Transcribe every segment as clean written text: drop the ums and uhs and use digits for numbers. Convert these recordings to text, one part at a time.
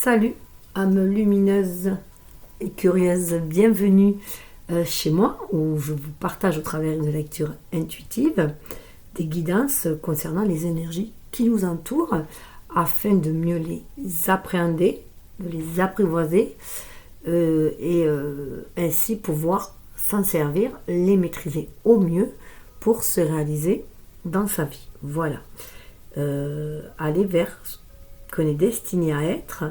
Salut, âme lumineuse et curieuse, bienvenue chez moi où je vous partage au travers d'une lecture intuitive des guidances concernant les énergies qui nous entourent afin de mieux les appréhender, de les apprivoiser et ainsi pouvoir s'en servir, les maîtriser au mieux pour se réaliser dans sa vie. Voilà, aller vers ce qu'on est destiné à être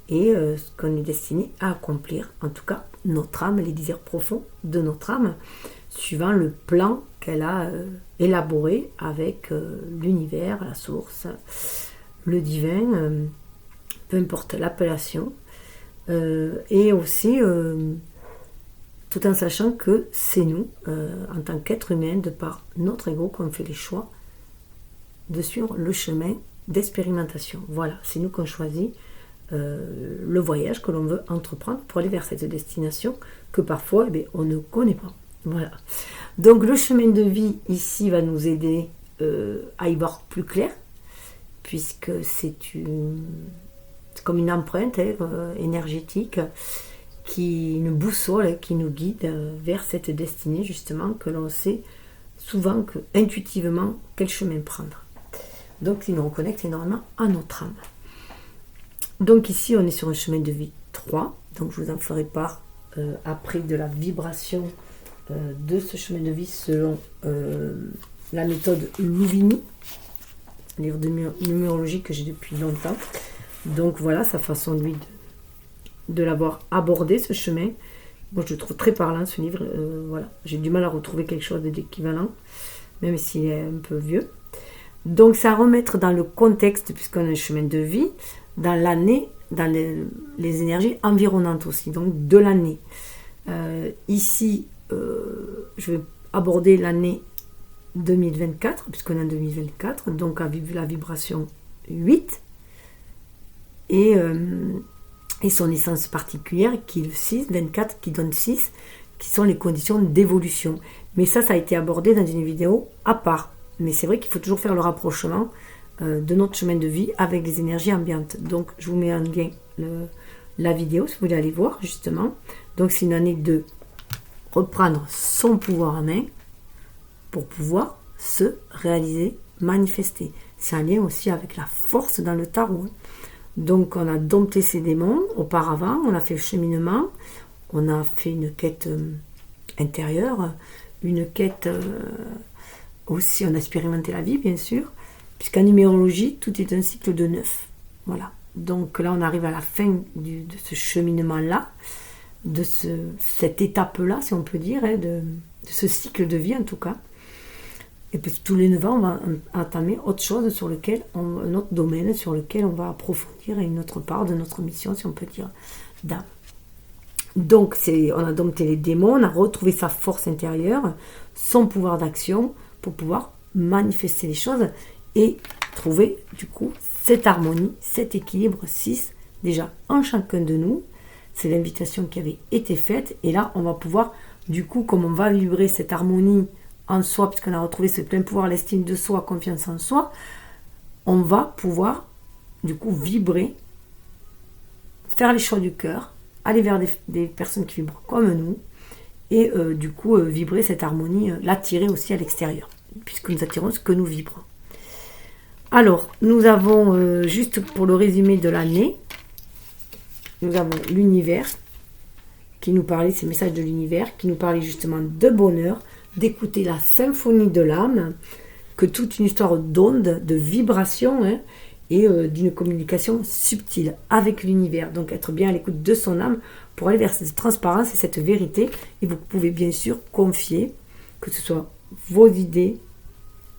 et ce qu'on est destiné à accomplir, en tout cas notre âme, les désirs profonds de notre âme, suivant le plan qu'elle a élaboré avec l'univers, la source, le divin, peu importe l'appellation, et aussi tout en sachant que c'est nous, en tant qu'être humain, de par notre ego, qu'on fait les choix de suivre le chemin d'expérimentation. Voilà, c'est nous qu'on choisit le voyage que l'on veut entreprendre pour aller vers cette destination que parfois on ne connaît pas. Voilà. Donc le chemin de vie ici va nous aider à y voir plus clair, puisque c'est comme une empreinte énergétique, une boussole qui nous guide vers cette destinée justement que l'on sait souvent intuitivement quel chemin prendre. Donc il nous reconnecte énormément à notre âme. Donc ici on est sur un chemin de vie 3, donc je vous en ferai part après de la vibration de ce chemin de vie selon la méthode Louvigny, livre de numérologie que j'ai depuis longtemps. Donc voilà sa façon lui de l'avoir abordé, ce chemin. Moi je le trouve très parlant ce livre, voilà. J'ai du mal à retrouver quelque chose d'équivalent, même s'il est un peu vieux. Donc c'est à remettre dans le contexte, puisqu'on a un chemin de vie, dans l'année, dans les énergies environnantes aussi, donc de l'année. Ici, je vais aborder l'année 2024, puisqu'on est en 2024, donc à la vibration 8, et son essence particulière, qui est le 6, 24, qui donne 6, qui sont les conditions d'évolution. Mais ça a été abordé dans une vidéo à part. Mais c'est vrai qu'il faut toujours faire le rapprochement de notre chemin de vie avec les énergies ambiantes. Donc je vous mets en lien la vidéo si vous voulez aller voir justement. Donc c'est une année de reprendre son pouvoir en main pour pouvoir se réaliser, manifester. C'est un lien aussi avec la force dans le tarot. Donc on a dompté ces démons auparavant, on a fait le cheminement, on a fait une quête intérieure, une quête aussi, on a expérimenté la vie bien sûr, puisqu'en numérologie, tout est un cycle de 9. Voilà. Donc là, on arrive à la fin de ce cheminement-là, de cette étape-là, si on peut dire, de ce cycle de vie en tout cas. Et puis tous les 9 ans, on va entamer autre chose un autre domaine sur lequel on va approfondir une autre part de notre mission, si on peut dire, d'âme. Donc on a dompté les démons, on a retrouvé sa force intérieure, son pouvoir d'action pour pouvoir manifester les choses et trouver du coup cette harmonie, cet équilibre 6 déjà en chacun de nous. C'est l'invitation qui avait été faite et là on va pouvoir du coup, comme on va vibrer cette harmonie en soi, puisqu'on a retrouvé ce plein pouvoir, l'estime de soi, confiance en soi, on va pouvoir du coup vibrer, faire les choix du cœur, aller vers des personnes qui vibrent comme nous et du coup vibrer cette harmonie, l'attirer aussi à l'extérieur, puisque nous attirons ce que nous vibrons. Alors, nous avons, juste pour le résumé de l'année, nous avons l'univers qui nous parlait, ces messages de l'univers, qui nous parlait justement de bonheur, d'écouter la symphonie de l'âme, que toute une histoire d'ondes, de vibrations, et d'une communication subtile avec l'univers. Donc être bien à l'écoute de son âme pour aller vers cette transparence et cette vérité. Et vous pouvez bien sûr confier, que ce soit vos idées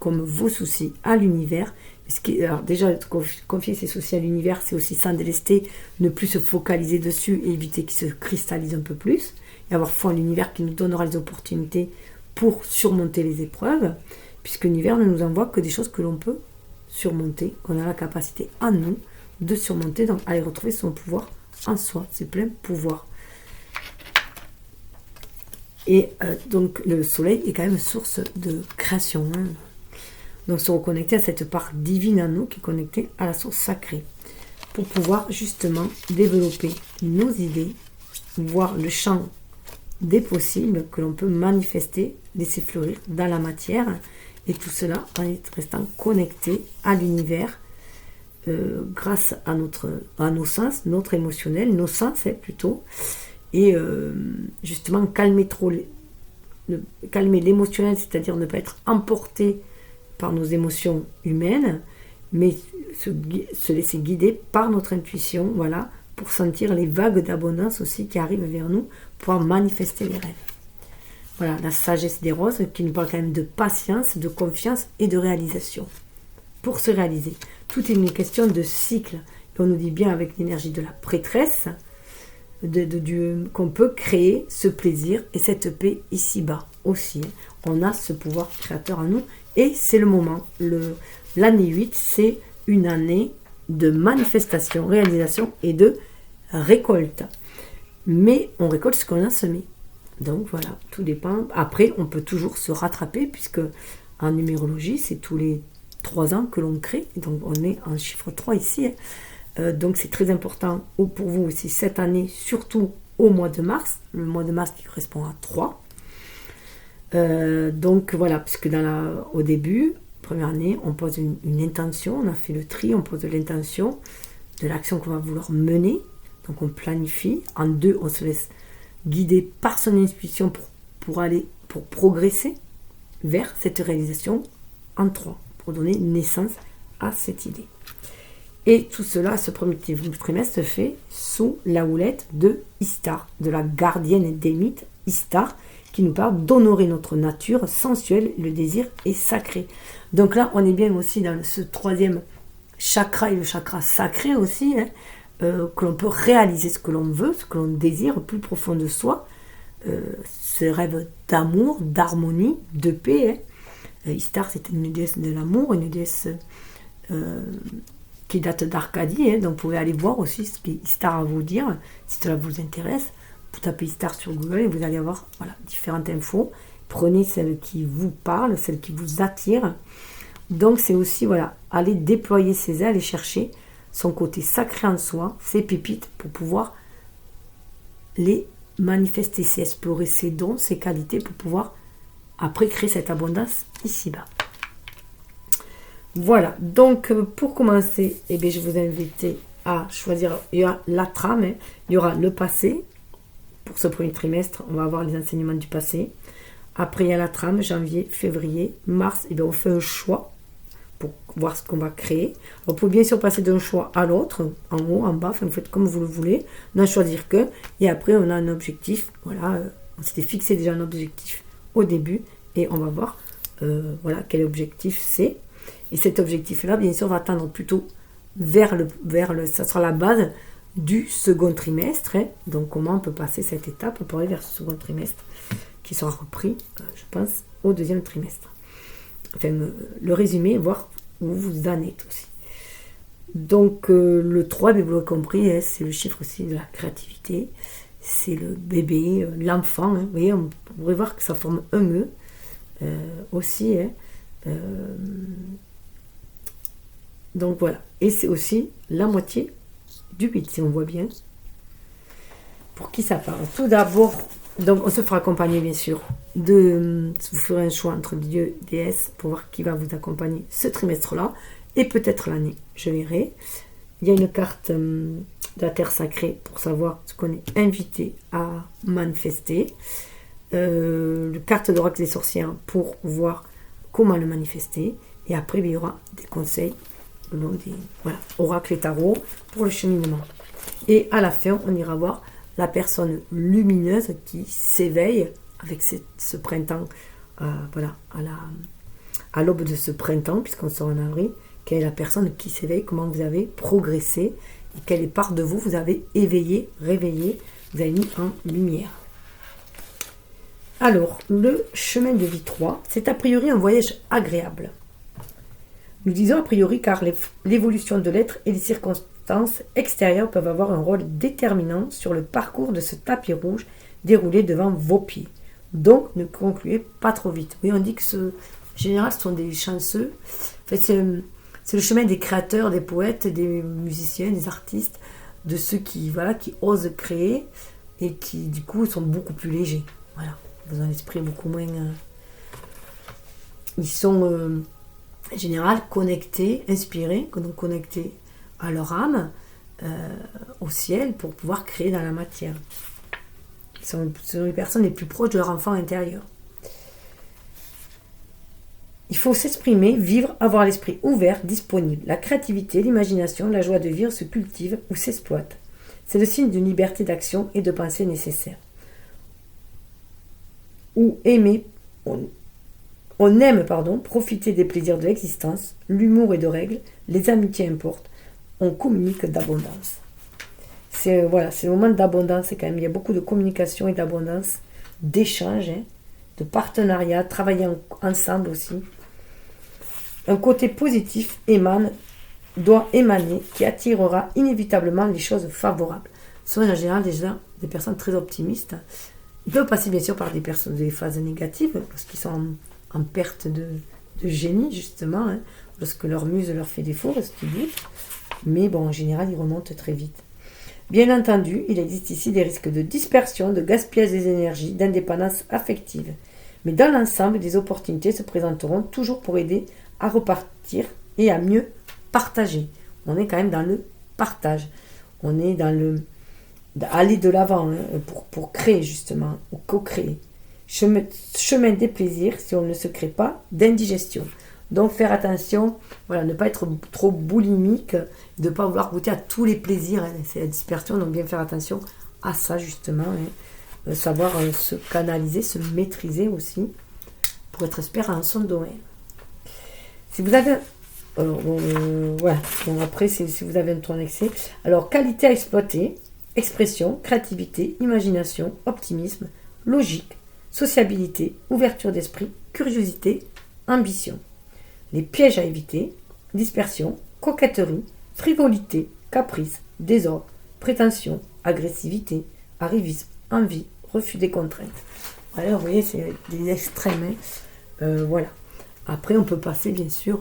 comme vos soucis à l'univers. Alors déjà, confier ses soucis à l'univers, c'est aussi sans délester, ne plus se focaliser dessus et éviter qu'il se cristallise un peu plus. Et avoir foi en l'univers qui nous donnera les opportunités pour surmonter les épreuves, puisque l'univers ne nous envoie que des choses que l'on peut surmonter, qu'on a la capacité à nous de surmonter, donc aller retrouver son pouvoir en soi, c'est plein pouvoir. Et donc le soleil est quand même source de création, Donc se reconnecter à cette part divine en nous qui est connectée à la source sacrée. pour pouvoir justement développer nos idées, voir le champ des possibles que l'on peut manifester, laisser fleurir dans la matière, et tout cela en restant connecté à l'univers grâce à nos sens, notre émotionnel, nos sens plutôt, et justement calmer l'émotionnel, c'est-à-dire ne pas être emporté par nos émotions humaines, mais se laisser guider par notre intuition, voilà, pour sentir les vagues d'abondance aussi qui arrivent vers nous, pour manifester les rêves. Voilà, la sagesse des roses qui nous parle quand même de patience, de confiance et de réalisation. Pour se réaliser, tout est une question de cycle. Et on nous dit bien avec l'énergie de la prêtresse qu'on peut créer ce plaisir et cette paix ici-bas aussi. On a ce pouvoir créateur en nous et c'est le moment. L'année 8, c'est une année de manifestation, réalisation et de récolte. Mais on récolte ce qu'on a semé. Donc voilà, tout dépend. Après, on peut toujours se rattraper puisque en numérologie, c'est tous les 3 ans que l'on crée. Donc on est en chiffre 3 ici. Donc c'est très important pour vous aussi cette année, surtout au mois de mars. Le mois de mars qui correspond à 3. Donc voilà, puisque au début, première année, on pose une intention. On a fait le tri, on pose l'intention de l'action qu'on va vouloir mener. Donc on planifie. En 2, on se laisse guider par son intuition pour progresser vers cette réalisation. En 3, pour donner naissance à cette idée. Et tout cela, ce premier trimestre, se fait sous la houlette de Istar, de la gardienne des mythes, Istar, qui nous parle d'honorer notre nature sensuelle, le désir est sacré. Donc là, on est bien aussi dans ce 3e chakra et le chakra sacré aussi, que l'on peut réaliser ce que l'on veut, ce que l'on désire au plus profond de soi, ce rêve d'amour, d'harmonie, de paix. Istar, c'est une déesse de l'amour, une déesse qui date d'Arcadie, donc vous pouvez aller voir aussi ce qu'Istar a à vous dire, si cela vous intéresse. Vous tapez Istar sur Google et vous allez avoir différentes infos. Prenez celle qui vous parle, celle qui vous attire. Donc c'est aussi aller déployer ses ailes et chercher son côté sacré en soi, ses pépites, pour pouvoir les manifester, explorer ses dons, ses qualités, pour pouvoir après créer cette abondance ici-bas. Voilà, donc pour commencer, je vous invite à choisir, il y a la trame, il y aura le passé. Pour ce premier trimestre, on va avoir les enseignements du passé. Après, il y a la trame, janvier, février, mars, on fait un choix pour voir ce qu'on va créer. On peut bien sûr passer d'un choix à l'autre, en haut, en bas, vous faites comme vous le voulez, n'en choisir que, et après on a un objectif, on s'était fixé déjà un objectif au début, et on va voir quel objectif c'est. Et cet objectif-là, bien sûr, va tendre plutôt ça sera la base du second trimestre. Donc, comment on peut passer cette étape pour aller vers ce second trimestre qui sera repris, je pense, au 2e trimestre. Enfin, le résumé, voir où vous en êtes aussi. Donc, le 3, vous l'avez compris, c'est le chiffre aussi de la créativité. C'est le bébé, l'enfant. Vous voyez, on pourrait voir que ça forme un E aussi. Donc voilà, et c'est aussi la moitié du 8, si on voit bien. Pour qui ça parle? Tout d'abord, donc on se fera accompagner bien sûr vous ferez un choix entre Dieu, déesse, pour voir qui va vous accompagner ce trimestre-là, et peut-être l'année, je verrai. Il y a une carte de la terre sacrée pour savoir ce qu'on est invité à manifester. Le carte d'oracle des sorcières pour voir comment le manifester. Et après, il y aura des conseils, oracle et tarot pour le cheminement. Et à la fin, on ira voir la personne lumineuse qui s'éveille avec ce printemps, à l'aube de ce printemps, puisqu'on sort en avril. Quelle est la personne qui s'éveille, comment vous avez progressé, et quelle part de vous avez éveillé, réveillé, vous avez mis en lumière. Alors, le chemin de vie 3, c'est a priori un voyage agréable. Nous disons a priori car l'évolution de l'être et les circonstances extérieures peuvent avoir un rôle déterminant sur le parcours de ce tapis rouge déroulé devant vos pieds. Donc, ne concluez pas trop vite. Oui, on dit que en général, ce sont des chanceux. En fait, C'est le chemin des créateurs, des poètes, des musiciens, des artistes, de ceux qui, voilà, qui osent créer et qui, du coup, sont beaucoup plus légers. Voilà, dans un esprit beaucoup moins... ils sont, en général, connectés, inspirés, donc connectés à leur âme, au ciel, pour pouvoir créer dans la matière. Ce sont les personnes les plus proches de leur enfant intérieur. Il faut s'exprimer, vivre, avoir l'esprit ouvert, disponible. La créativité, l'imagination, la joie de vivre se cultivent ou s'exploitent. C'est le signe d'une liberté d'action et de pensée nécessaire. Ou aimer, on aime, profiter des plaisirs de l'existence, l'humour et de règles, les amitiés importent, on communique d'abondance. C'est le moment d'abondance, quand même. Il y a beaucoup de communication et d'abondance, d'échanges, de partenariat, travailler ensemble aussi. Un côté positif doit émaner, qui attirera inévitablement les choses favorables. Ce sont en général déjà des personnes très optimistes. Ils peuvent passer bien sûr par des phases négatives, lorsqu'ils sont en perte de génie, justement, lorsque leur muse leur fait défaut, lorsqu'ils doutent. Mais bon, en général, ils remontent très vite. Bien entendu, il existe ici des risques de dispersion, de gaspillage des énergies, d'indépendance affective. Mais dans l'ensemble, des opportunités se présenteront toujours pour aider à repartir et à mieux partager. On est quand même dans le partage. On est dans aller de l'avant, pour créer justement, ou co-créer. Chemin des plaisirs, si on ne se crée pas, d'indigestion. Donc faire attention, ne pas être trop boulimique, de ne pas vouloir goûter à tous les plaisirs, c'est la dispersion, donc bien faire attention à ça justement, savoir se canaliser, se maîtriser aussi, pour être expert en son domaine. Si vous avez, après si vous avez un ton excès, alors qualité à exploiter, expression, créativité, imagination, optimisme, logique, sociabilité, ouverture d'esprit, curiosité, ambition. Les pièges à éviter, dispersion, coquetterie, frivolité, caprice, désordre, prétention, agressivité, arrivisme, envie, refus des contraintes. Alors vous voyez, c'est des extrêmes. Voilà. Après, on peut passer bien sûr,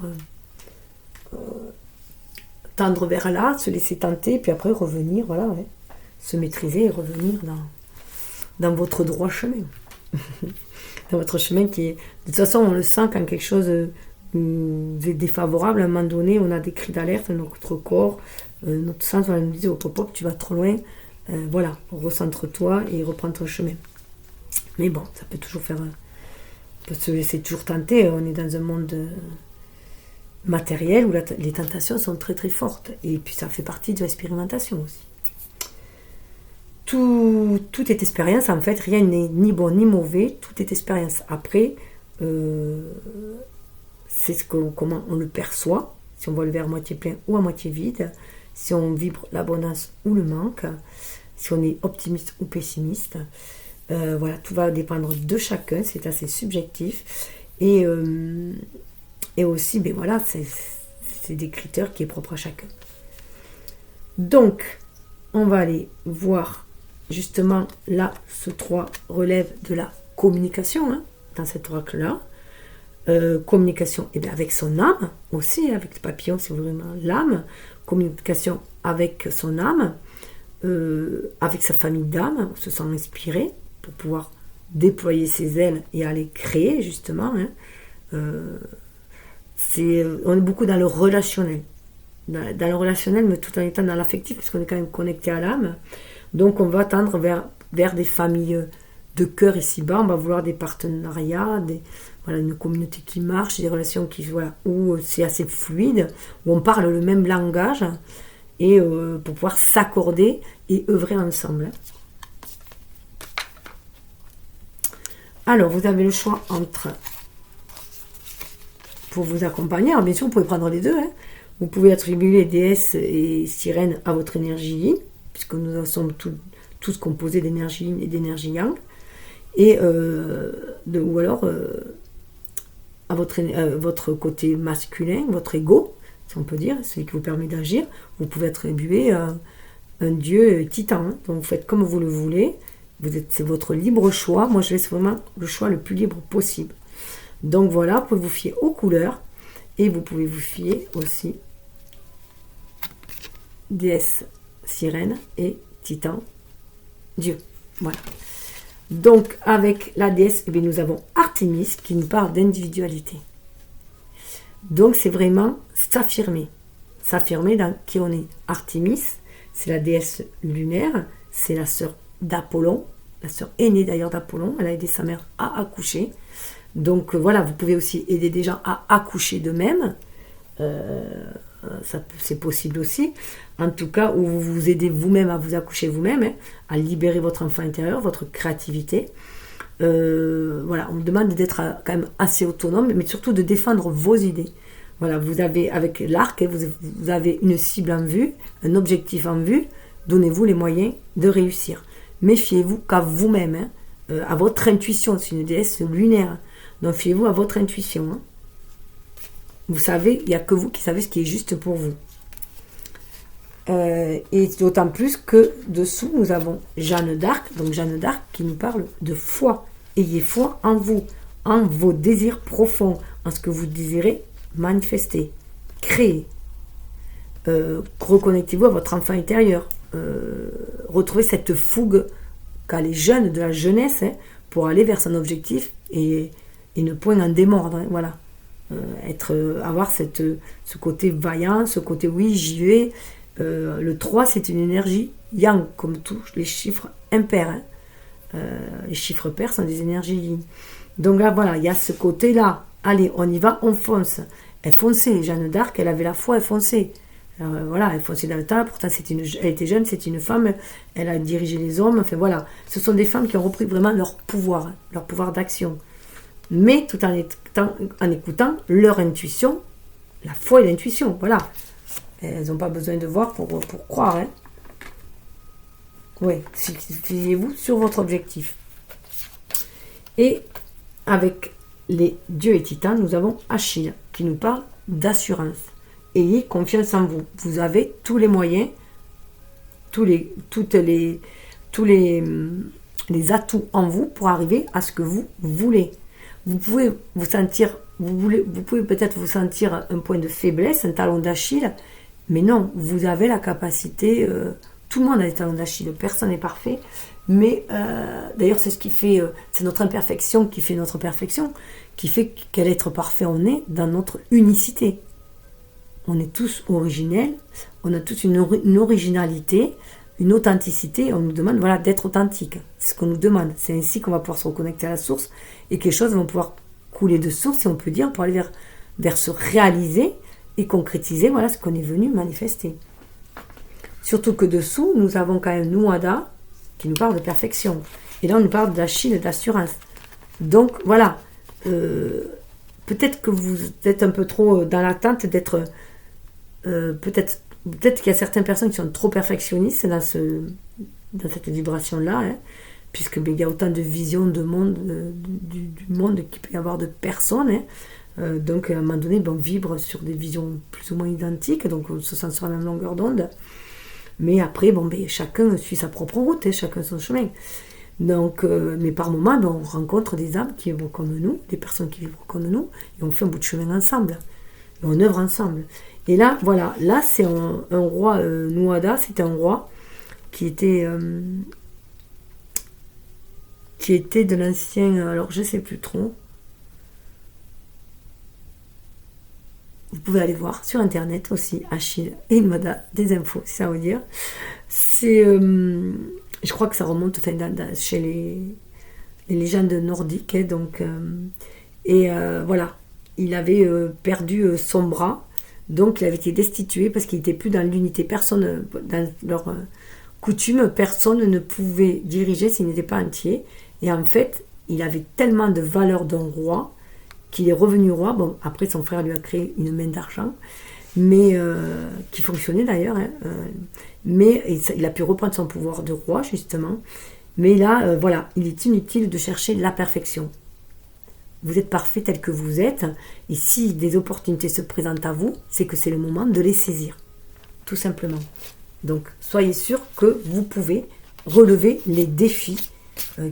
tendre vers là, se laisser tenter, puis après revenir, se maîtriser et revenir dans votre droit chemin. Dans votre chemin qui est... De toute façon, on le sent quand quelque chose nous est défavorable. À un moment donné, on a des cris d'alerte, notre corps, notre sens nous dit, oh, pop, tu vas trop loin. Recentre-toi et reprends ton chemin. Mais bon, ça peut toujours faire... On peut se laisser toujours tenter. On est dans un monde matériel où les tentations sont très très fortes. Et puis ça fait partie de l'expérimentation aussi. Tout est expérience, en fait, rien n'est ni bon ni mauvais, tout est expérience. Après, c'est comment on le perçoit, si on voit le verre à moitié plein ou à moitié vide, si on vibre l'abondance ou le manque, si on est optimiste ou pessimiste. Tout va dépendre de chacun, c'est assez subjectif. Et aussi, c'est des critères qui est propre à chacun. Donc, on va aller voir justement là, ce 3 relève de la communication, dans cet oracle-là. Communication avec son âme, aussi, avec le papillon, c'est vraiment l'âme. Communication avec son âme, avec sa famille d'âme, on se sent inspiré pour pouvoir déployer ses ailes et aller créer, justement. On est beaucoup dans le relationnel. Dans le relationnel, mais tout en étant dans l'affectif, parce qu'on est quand même connecté à l'âme. Donc on va tendre vers des familles de cœur ici-bas, on va vouloir des partenariats, une communauté qui marche, des relations où c'est assez fluide, où on parle le même langage, et pour pouvoir s'accorder et œuvrer ensemble. Alors, vous avez le choix pour vous accompagner, alors bien sûr, vous pouvez prendre les deux, Vous pouvez attribuer les déesses et sirènes à votre énergie yin, puisque nous sommes tous composés d'énergie yin et d'énergie yang, ou alors à votre côté masculin, votre ego, si on peut dire, celui qui vous permet d'agir. Vous pouvez attribuer un dieu titan, donc vous faites comme vous le voulez, c'est votre libre choix. Moi je laisse vraiment le choix le plus libre possible. Donc voilà, vous pouvez vous fier aux couleurs Et vous pouvez vous fier aussi déesse sirène et titan dieu. Voilà. Donc avec la déesse, eh bien, nous avons Artémis qui nous parle d'individualité. Donc c'est vraiment s'affirmer. S'affirmer dans qui on est. Artémis, c'est la déesse lunaire, c'est la sœur d'Apollon, la sœur aînée d'ailleurs d'Apollon, elle a aidé sa mère à accoucher. Donc voilà, vous pouvez aussi aider des gens à accoucher d'eux-mêmes. C'est possible aussi. En tout cas, où vous vous aidez vous-même à vous accoucher vous-même, hein, à libérer votre enfant intérieur, votre créativité. Voilà, on me demande d'être quand même assez autonome, mais surtout de défendre vos idées. Voilà, vous avez avec l'arc, hein, vous avez une cible en vue, un objectif en vue. Donnez-vous les moyens de réussir. Méfiez-vous qu'à vous-même, hein, à votre intuition. C'est une déesse lunaire. Donc fiez-vous à votre intuition. Hein. Vous savez, il n'y a que vous qui savez ce qui est juste pour vous. Et d'autant plus que dessous, nous avons Jeanne d'Arc. Donc Jeanne d'Arc qui nous parle de foi. Ayez foi en vous, en vos désirs profonds, en ce que vous désirez manifester, créer. Reconnectez-vous à votre enfant intérieur. Retrouvez cette fougue qu'a les jeunes de la jeunesse, hein, pour aller vers son objectif et ne point en démordre. Hein, voilà. Avoir ce côté vaillant, ce côté oui, j'y vais. Le 3, c'est une énergie yang, comme tous les chiffres impairs. Hein. Les chiffres pairs sont des énergies yin. Donc là, voilà, il y a ce côté-là. Allez, on y va, on fonce. Elle fonçait, Jeanne d'Arc, elle avait la foi, elle fonçait. Voilà, elle fonçait dans le temps, pourtant elle était jeune, c'est une femme, elle a dirigé les hommes, enfin voilà. Ce sont des femmes qui ont repris vraiment leur pouvoir d'action. Mais tout en écoutant leur intuition, la foi et l'intuition, voilà. Elles n'ont pas besoin de voir pour croire. Hein. Oui, fiez-vous sur votre objectif. Et avec les dieux et titans, nous avons Achille qui nous parle d'assurance. Ayez confiance en vous. Vous avez tous les moyens, tous les atouts en vous pour arriver à ce que vous voulez. Vous pouvez peut-être vous sentir un point de faiblesse, un talon d'Achille, mais non, vous avez la capacité. Tout le monde a des talons d'Achille, personne n'est parfait. Mais d'ailleurs, c'est ce qui fait, c'est notre imperfection qui fait notre perfection, qui fait qu'à être parfait, on est dans notre unicité. On est tous originels, on a tous une originalité, une authenticité. On nous demande, voilà, d'être authentique. C'est ce qu'on nous demande. C'est ainsi qu'on va pouvoir se reconnecter à la source et que les choses vont pouvoir couler de source, si on peut dire, pour aller vers se réaliser et concrétiser, voilà, ce qu'on est venu manifester. Surtout que dessous, nous avons quand même Nuada qui nous parle de perfection. Et là, on nous parle d'Achille, d'assurance. Donc, voilà. Peut-être que vous êtes un peu trop dans l'attente d'être... peut-être qu'il y a certaines personnes qui sont trop perfectionnistes dans cette vibration-là, hein, puisque il y a autant de visions de monde, du monde qu'il peut y avoir de personnes. Hein. Donc, à un moment donné, on vibre sur des visions plus ou moins identiques, donc on se sent sur la même longueur d'onde. Mais après, chacun suit sa propre route, hein, chacun son chemin. Donc, mais par moments, on rencontre des âmes qui vivent comme nous, des personnes qui vivent comme nous, et on fait un bout de chemin ensemble. Et on œuvre ensemble. Et là, voilà, là c'est un roi, Nuada, c'était un roi qui était de l'ancien, alors je ne sais plus trop. Vous pouvez aller voir sur internet aussi, Achille et Nuada, des infos, si ça veut dire. C'est, je crois que ça remonte chez les légendes nordiques. Hein, donc, voilà, il avait perdu son bras, donc il avait été destitué parce qu'il n'était plus dans l'unité. Personne, dans leur coutume, personne ne pouvait diriger s'il n'était pas entier. Et en fait, il avait tellement de valeur d'un roi qu'il est revenu roi. Bon, après, son frère lui a créé une main d'argent, mais qui fonctionnait d'ailleurs. Hein, mais il a pu reprendre son pouvoir de roi, justement. Mais là, voilà, il est inutile de chercher la perfection. Vous êtes parfait tel que vous êtes. Et si des opportunités se présentent à vous, c'est que c'est le moment de les saisir. Tout simplement. Donc, soyez sûr que vous pouvez relever les défis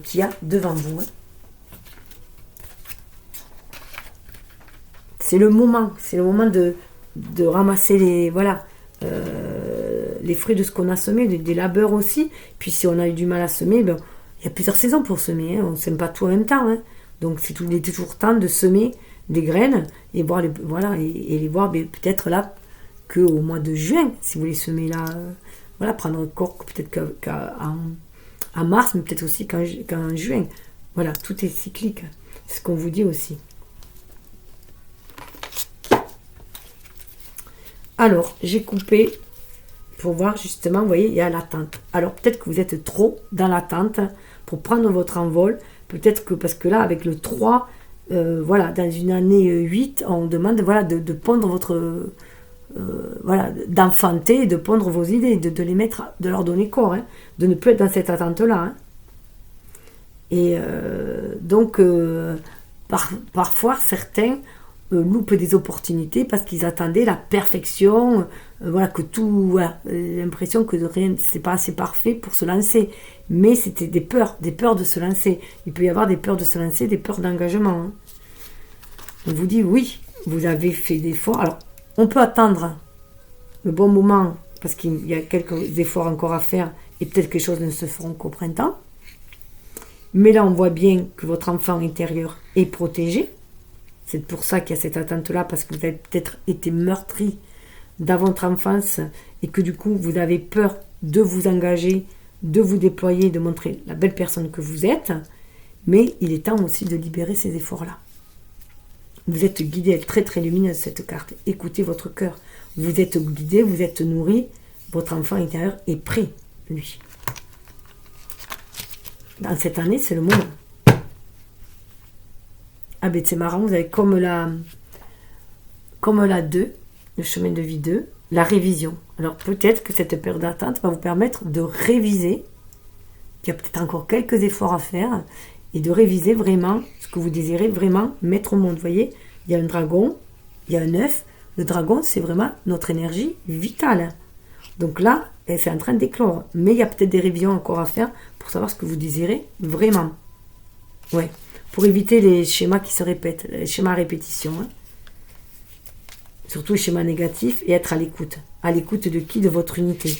qu'il y a devant vous. Hein. c'est le moment de ramasser les fruits de ce qu'on a semé, des labeurs aussi. Puis si on a eu du mal à semer, ben, il y a plusieurs saisons pour semer, hein. On ne sème pas tout en même temps, hein. Donc il est toujours temps de semer des graines et voir les voir peut-être là qu'au mois de juin, si vous les semez là, prendre encore peut-être qu'en mars, mais peut-être aussi qu'en juin. Voilà, tout est cyclique, c'est ce qu'on vous dit aussi. Alors, j'ai coupé pour voir justement, vous voyez, il y a l'attente. Alors, peut-être que vous êtes trop dans l'attente pour prendre votre envol. Peut-être que, parce que là, avec le 3, dans une année 8, on demande de pondre votre... d'enfanter, de pondre vos idées, de les mettre, de leur donner corps, hein, de ne plus être dans cette attente-là. Hein. Et donc, parfois, certains loupent des opportunités parce qu'ils attendaient la perfection, que tout, l'impression que rien, c'est pas assez parfait pour se lancer. Mais c'était des peurs de se lancer. Il peut y avoir des peurs de se lancer, des peurs d'engagement. Hein. On vous dit, oui, vous avez fait des efforts. Alors, on peut attendre le bon moment parce qu'il y a quelques efforts encore à faire et peut-être que les choses ne se feront qu'au printemps. Mais là, on voit bien que votre enfant intérieur est protégé. C'est pour ça qu'il y a cette attente-là, parce que vous avez peut-être été meurtri dans votre enfance et que du coup, vous avez peur de vous engager, de vous déployer, de montrer la belle personne que vous êtes. Mais il est temps aussi de libérer ces efforts-là. Vous êtes guidé, elle est très très lumineuse cette carte. Écoutez votre cœur. Vous êtes guidé, vous êtes nourri. Votre enfant intérieur est prêt, lui. Dans cette année, c'est le moment. Ah ben c'est marrant, vous avez comme la 2, le chemin de vie 2, la révision. Alors peut-être que cette période d'attente va vous permettre de réviser. Il y a peut-être encore quelques efforts à faire et de réviser vraiment ce que vous désirez vraiment mettre au monde. Vous voyez, il y a un dragon, il y a un œuf. Le dragon, c'est vraiment notre énergie vitale. Donc là, c'est en train d'éclore. Mais il y a peut-être des révisions encore à faire pour savoir ce que vous désirez vraiment. Ouais. Pour éviter les schémas qui se répètent, les schémas à répétition. Hein. Surtout les schémas négatifs et être à l'écoute. À l'écoute de qui? De votre unité.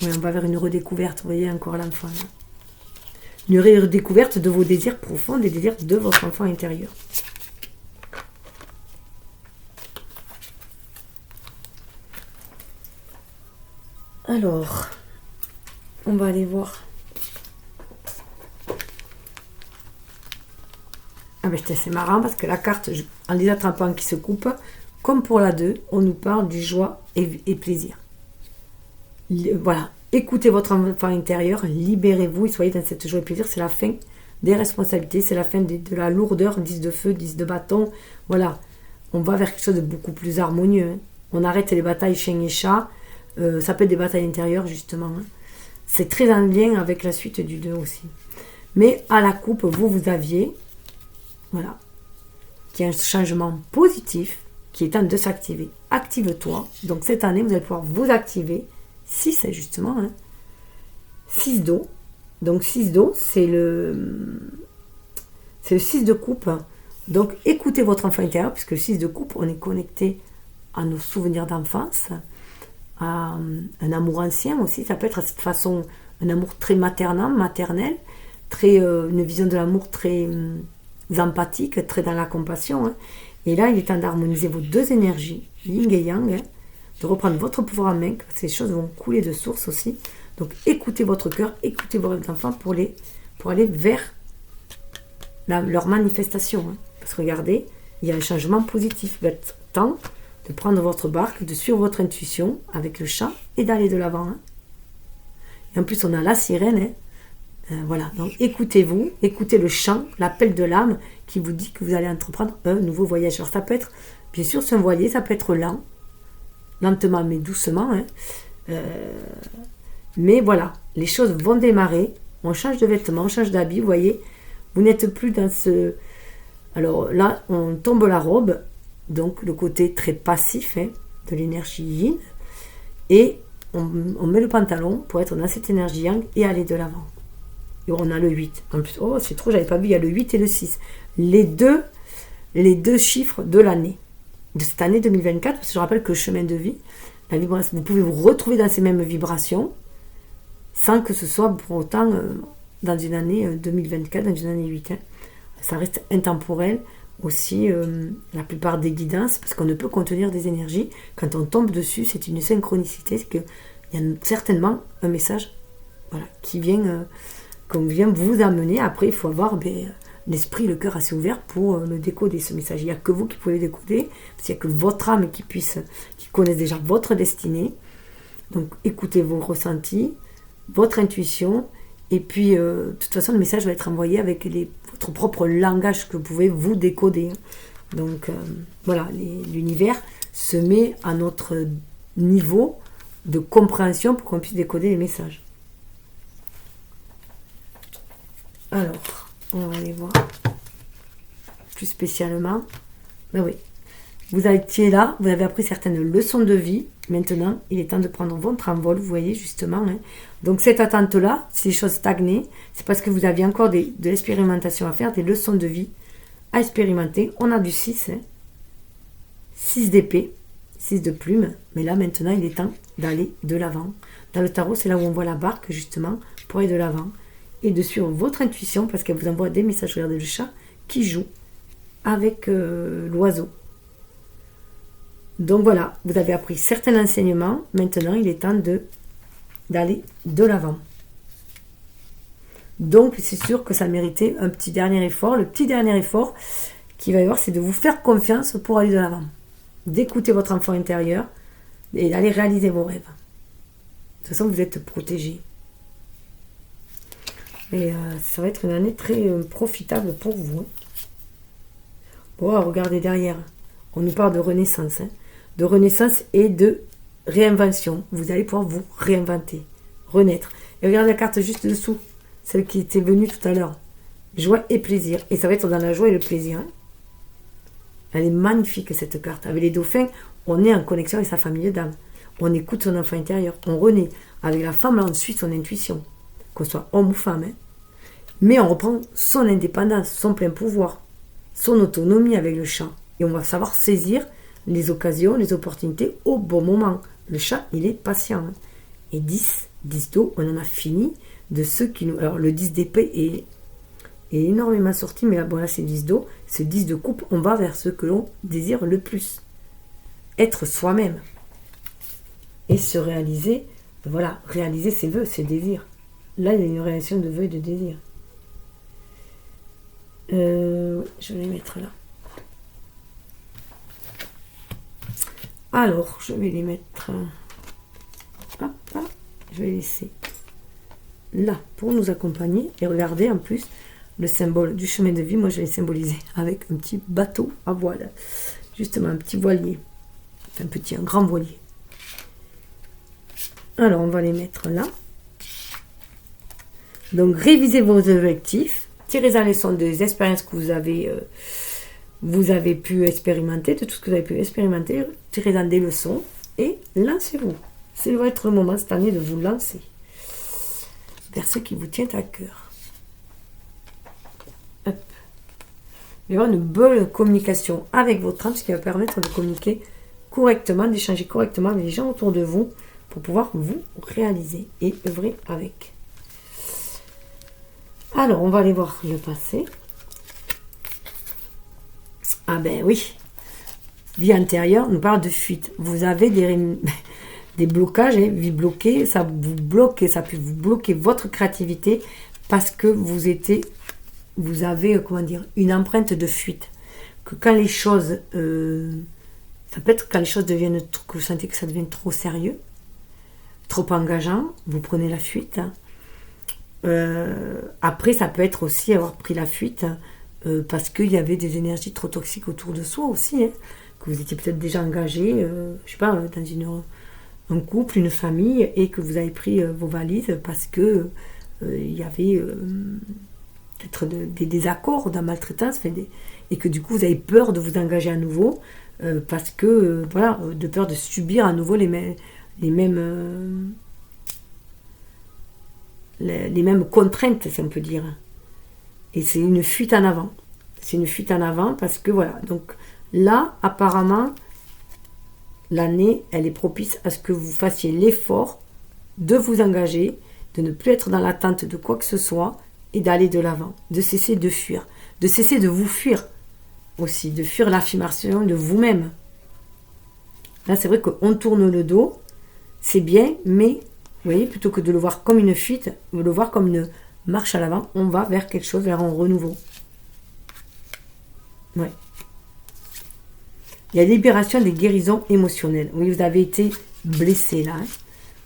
Oui, on va vers une redécouverte, vous voyez encore l'enfant. Hein. Une redécouverte de vos désirs profonds, des désirs de votre enfant intérieur. Alors, on va aller voir. Ah ben c'est marrant parce que la carte, en les attrapant qui se coupe, comme pour la 2, on nous parle du joie et plaisir. Voilà, écoutez votre enfant intérieur, libérez-vous et soyez dans cette joie et plaisir. C'est la fin des responsabilités, c'est la fin de la lourdeur, 10 de feu, 10 de bâton. Voilà, on va vers quelque chose de beaucoup plus harmonieux. Hein. On arrête les batailles chien et chat. Ça peut être des batailles intérieures justement. Hein. C'est très en lien avec la suite du 2 aussi. Mais à la coupe, vous aviez... Voilà. Qui est un changement positif qui est temps de s'activer. Active-toi. Donc cette année, vous allez pouvoir vous activer. 6 justement. Hein. 6 d'eau. Donc 6 d'eau, c'est le 6 de coupe. Donc écoutez votre enfant intérieur, puisque le 6 de coupe, on est connecté à nos souvenirs d'enfance, à un amour ancien aussi. Ça peut être à cette façon un amour très maternel, très, une vision de l'amour très... empathique, très dans la compassion. Hein. Et là, il est temps d'harmoniser vos deux énergies, yin et yang, hein, de reprendre votre pouvoir en main, ces choses vont couler de source aussi. Donc, écoutez votre cœur, écoutez vos rêves d'enfants pour aller vers leur manifestation. Hein. Parce que regardez, il y a un changement positif. Il va être temps de prendre votre barque, de suivre votre intuition avec le chat et d'aller de l'avant. Hein. Et en plus, on a la sirène, hein. Voilà, donc écoutez-vous, écoutez le chant, l'appel de l'âme qui vous dit que vous allez entreprendre un nouveau voyage. Alors ça peut être, bien sûr, c'est un voilier, ça peut être lent, lentement mais doucement. Hein. Mais voilà, les choses vont démarrer, on change de vêtements, on change d'habit, vous voyez, vous n'êtes plus dans ce... Alors là, on tombe la robe, donc le côté très passif hein, de l'énergie yin, et on met le pantalon pour être dans cette énergie yang et aller de l'avant. Et on a le 8. En plus, oh, c'est trop, j'avais pas vu, il y a le 8 et le 6. Les deux les 2 chiffres de l'année, de cette année 2024, parce que je rappelle que le chemin de vie, la vibration, vous pouvez vous retrouver dans ces mêmes vibrations, sans que ce soit pour autant dans une année 2024, dans une année 8. Hein. Ça reste intemporel aussi, la plupart des guidances, parce qu'on ne peut contenir des énergies. Quand on tombe dessus, c'est une synchronicité, c'est qu'il y a certainement un message qui vient, qu'on vient vous amener. Après, il faut avoir l'esprit, le cœur assez ouvert pour le décoder, ce message. Il n'y a que vous qui pouvez le décoder, parce qu'il n'y a que votre âme qui connaisse déjà votre destinée. Donc, écoutez vos ressentis, votre intuition, et puis, de toute façon, le message va être envoyé avec votre propre langage que vous pouvez vous décoder. Donc, voilà, l'univers se met à notre niveau de compréhension pour qu'on puisse décoder les messages. Alors, on va aller voir plus spécialement. Ben oui, vous étiez là, vous avez appris certaines leçons de vie. Maintenant, il est temps de prendre votre envol, vous voyez justement. Hein. Donc cette attente-là, si les choses stagnaient, c'est parce que vous aviez encore de l'expérimentation à faire, des leçons de vie à expérimenter. On a du 6, 6 d'épée, 6 de plume, mais là maintenant, il est temps d'aller de l'avant. Dans le tarot, c'est là où on voit la barque justement, pour aller de l'avant, et de suivre votre intuition, parce qu'elle vous envoie des messages. Regardez le chat qui joue avec l'oiseau. Donc voilà, vous avez appris certains enseignements. Maintenant, il est temps d'aller de l'avant. Donc, c'est sûr que ça méritait un petit dernier effort. Le petit dernier effort qu'il va y avoir, c'est de vous faire confiance pour aller de l'avant. D'écouter votre enfant intérieur et d'aller réaliser vos rêves. De toute façon, vous êtes protégé. Et ça va être une année très profitable pour vous. Bon, regardez derrière. On nous parle de renaissance. De renaissance et de réinvention. Vous allez pouvoir vous réinventer, renaître. Et regardez la carte juste dessous, celle qui était venue tout à l'heure. Joie et plaisir. Et ça va être dans la joie et le plaisir. Hein. Elle est magnifique cette carte. Avec les dauphins, on est en connexion avec sa famille d'âme. On écoute son enfant intérieur. On renaît. Avec la femme, là, on suit son intuition. Qu'on soit homme ou femme. Hein. Mais on reprend son indépendance, son plein pouvoir, son autonomie avec le chat. Et on va savoir saisir les occasions, les opportunités au bon moment. Le chat, il est patient. Hein. Et 10 d'eau, on en a fini de ceux qui nous... Alors, le 10 d'épée est énormément sorti, mais là, bon, là, c'est 10 d'eau. Ce 10 de coupe, on va vers ce que l'on désire le plus. Être soi-même. Et se réaliser, voilà, réaliser ses vœux, ses désirs. Là, il y a une réalisation de vœux et de désirs. Je vais les mettre là. Alors, je vais les mettre... je vais laisser là pour nous accompagner. Et regardez, en plus, le symbole du chemin de vie, moi, je l'ai symbolisé avec un petit bateau à voile. Justement, un petit voilier. Enfin, un grand voilier. Alors, on va les mettre là. Donc, révisez vos objectifs. Tirez-en les leçons des expériences que vous avez pu expérimenter, de tout ce que vous avez pu expérimenter. Tirez-en des leçons et lancez-vous. Ça va être le moment cette année de vous lancer vers ce qui vous tient à cœur. Hop. Il y aura une bonne communication avec votre âme, ce qui va permettre de communiquer correctement, d'échanger correctement avec les gens autour de vous pour pouvoir vous réaliser et œuvrer avec. Alors, on va aller voir le passé. Ah ben oui, vie antérieure nous parle de fuite. Vous avez des blocages, vie bloquée, ça peut vous bloquer votre créativité parce que vous avez une empreinte de fuite. Que quand les choses, ça peut être quand les choses deviennent, que vous sentez que ça devient trop sérieux, trop engageant, vous prenez la fuite. Après, ça peut être aussi avoir pris la fuite parce qu'il y avait des énergies trop toxiques autour de soi aussi, hein, que vous étiez peut-être déjà engagé, je sais pas, dans un couple, une famille, et que vous avez pris vos valises parce que il y avait peut-être des désaccords, de la maltraitance, et que du coup vous avez peur de vous engager à nouveau parce que voilà, de peur de subir à nouveau les mêmes contraintes, si on peut dire. Et c'est une fuite en avant. C'est une fuite en avant parce que voilà. Donc là, apparemment, l'année, elle est propice à ce que vous fassiez l'effort de vous engager, de ne plus être dans l'attente de quoi que ce soit et d'aller de l'avant, de cesser de fuir, de cesser de vous fuir aussi, de fuir l'affirmation de vous-même. Là, c'est vrai qu'on tourne le dos, c'est bien, mais vous voyez, plutôt que de le voir comme une fuite, de le voir comme une marche à l'avant, on va vers quelque chose, vers un renouveau. Ouais. Il y a libération des guérisons émotionnelles. Oui, vous avez été blessé là.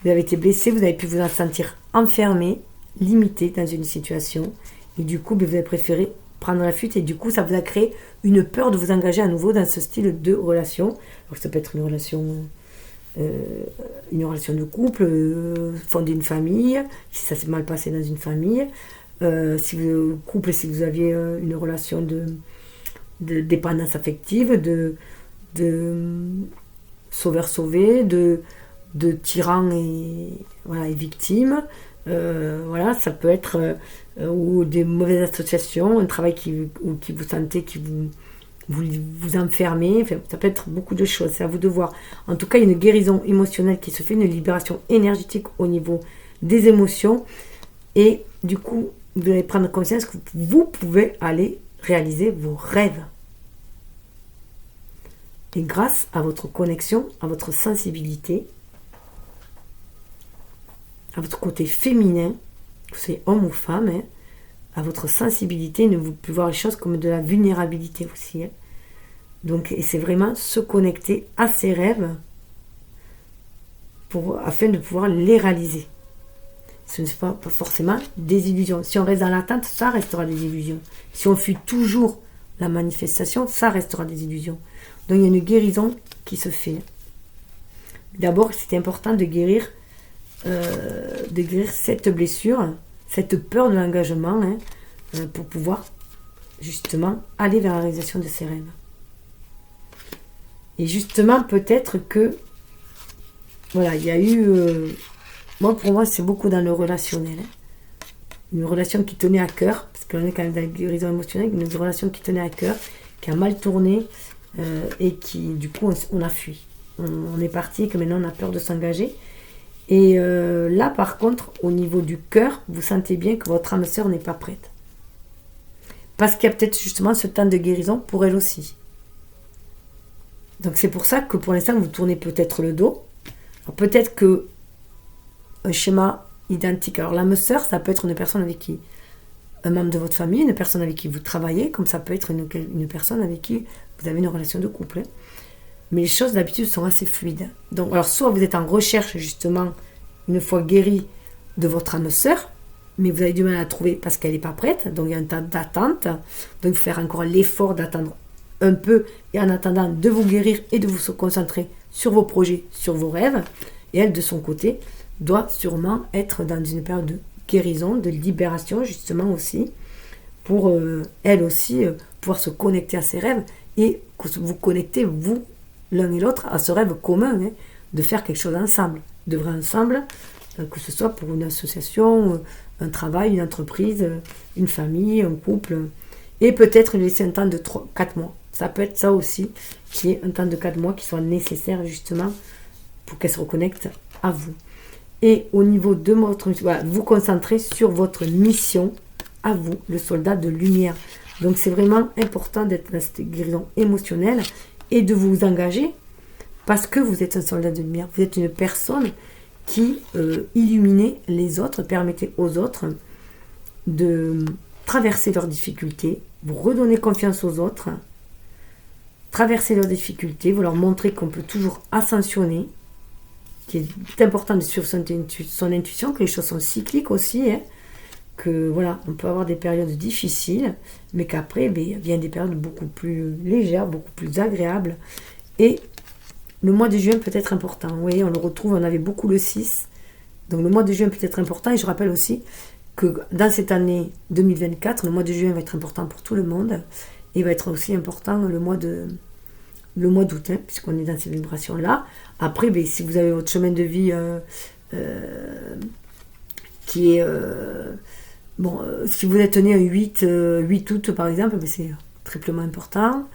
Vous avez été blessé, vous avez pu vous en sentir enfermé, limité dans une situation. Et du coup, vous avez préféré prendre la fuite. Et du coup, ça vous a créé une peur de vous engager à nouveau dans ce style de relation. Alors, ça peut être une relation de couple, fonder une famille, si ça s'est mal passé dans une famille. Si vous aviez une relation de dépendance affective, de sauveur-sauvé, de tyran et victime. Ça peut être ou des mauvaises associations, un travail qui vous sentez, qui vous enfermez. Enfin, ça peut être beaucoup de choses, c'est à vous de voir. En tout cas, il y a une guérison émotionnelle qui se fait, une libération énergétique au niveau des émotions. Et du coup, vous allez prendre conscience que vous pouvez aller réaliser vos rêves. Et grâce à votre connexion, à votre sensibilité, à votre côté féminin, que vous soyez homme ou femme, à votre sensibilité, vous pouvez voir les choses comme de la vulnérabilité aussi. Donc, et c'est vraiment se connecter à ses rêves afin de pouvoir les réaliser. Ce n'est pas forcément des illusions. Si on reste dans l'attente, ça restera des illusions. Si on fuit toujours la manifestation, ça restera des illusions. Donc il y a une guérison qui se fait. D'abord, c'est important de guérir cette blessure, cette peur de l'engagement, pour pouvoir justement aller vers la réalisation de ses rêves. Et justement, peut-être que voilà, il y a eu pour moi, c'est beaucoup dans le relationnel. Une relation qui tenait à cœur, parce qu'on est quand même dans la guérison émotionnelle, une relation qui tenait à cœur, qui a mal tourné, et qui, du coup, on a fui. On est parti, et que maintenant, on a peur de s'engager. Et là, par contre, au niveau du cœur, vous sentez bien que votre âme sœur n'est pas prête. Parce qu'il y a peut-être justement ce temps de guérison pour elle aussi. Donc, c'est pour ça que pour l'instant, vous tournez peut-être le dos. Alors, peut-être que un schéma identique. Alors, l'âme sœur, ça peut être une personne avec qui, un membre de votre famille, une personne avec qui vous travaillez, comme ça peut être une personne avec qui vous avez une relation de couple. Mais les choses d'habitude sont assez fluides. Donc, alors, soit vous êtes en recherche, justement, une fois guéri de votre âme sœur, mais vous avez du mal à la trouver parce qu'elle n'est pas prête, donc il y a un temps d'attente. Donc, il faut faire encore l'effort d'attendre un peu, et en attendant de vous guérir et de vous concentrer sur vos projets, sur vos rêves. Et elle, de son côté, doit sûrement être dans une période de guérison, de libération justement aussi, pour elle aussi pouvoir se connecter à ses rêves et vous connecter, vous, l'un et l'autre, à ce rêve commun, de faire quelque chose ensemble, d'œuvrer ensemble, que ce soit pour une association, un travail, une entreprise, une famille, un couple, et peut-être laisser un temps de 4 mois. Ça peut être ça aussi, qui est un temps de 4 mois qui soit nécessaire justement pour qu'elle se reconnecte à vous. Et au niveau de votre... Voilà, vous concentrez sur votre mission, à vous, le soldat de lumière. Donc c'est vraiment important d'être dans cette guérison émotionnelle et de vous engager parce que vous êtes un soldat de lumière. Vous êtes une personne qui illuminez les autres, permettez aux autres de traverser leurs difficultés, vous redonnez confiance aux autres, traverser leurs difficultés, vous leur montrez qu'on peut toujours ascensionner, qu'il est important de suivre son intuition, que les choses sont cycliques aussi, que voilà, on peut avoir des périodes difficiles, mais qu'après, viennent des périodes beaucoup plus légères, beaucoup plus agréables. Et le mois de juin peut être important. Vous voyez, on le retrouve, on avait beaucoup le 6. Donc le mois de juin peut être important. Et je rappelle aussi que dans cette année 2024, le mois de juin va être important pour tout le monde. Et il va être aussi important le mois d'août, puisqu'on est dans ces vibrations-là. Après, si vous avez votre chemin de vie qui est... si vous êtes né un 8 août, par exemple, c'est triplement important.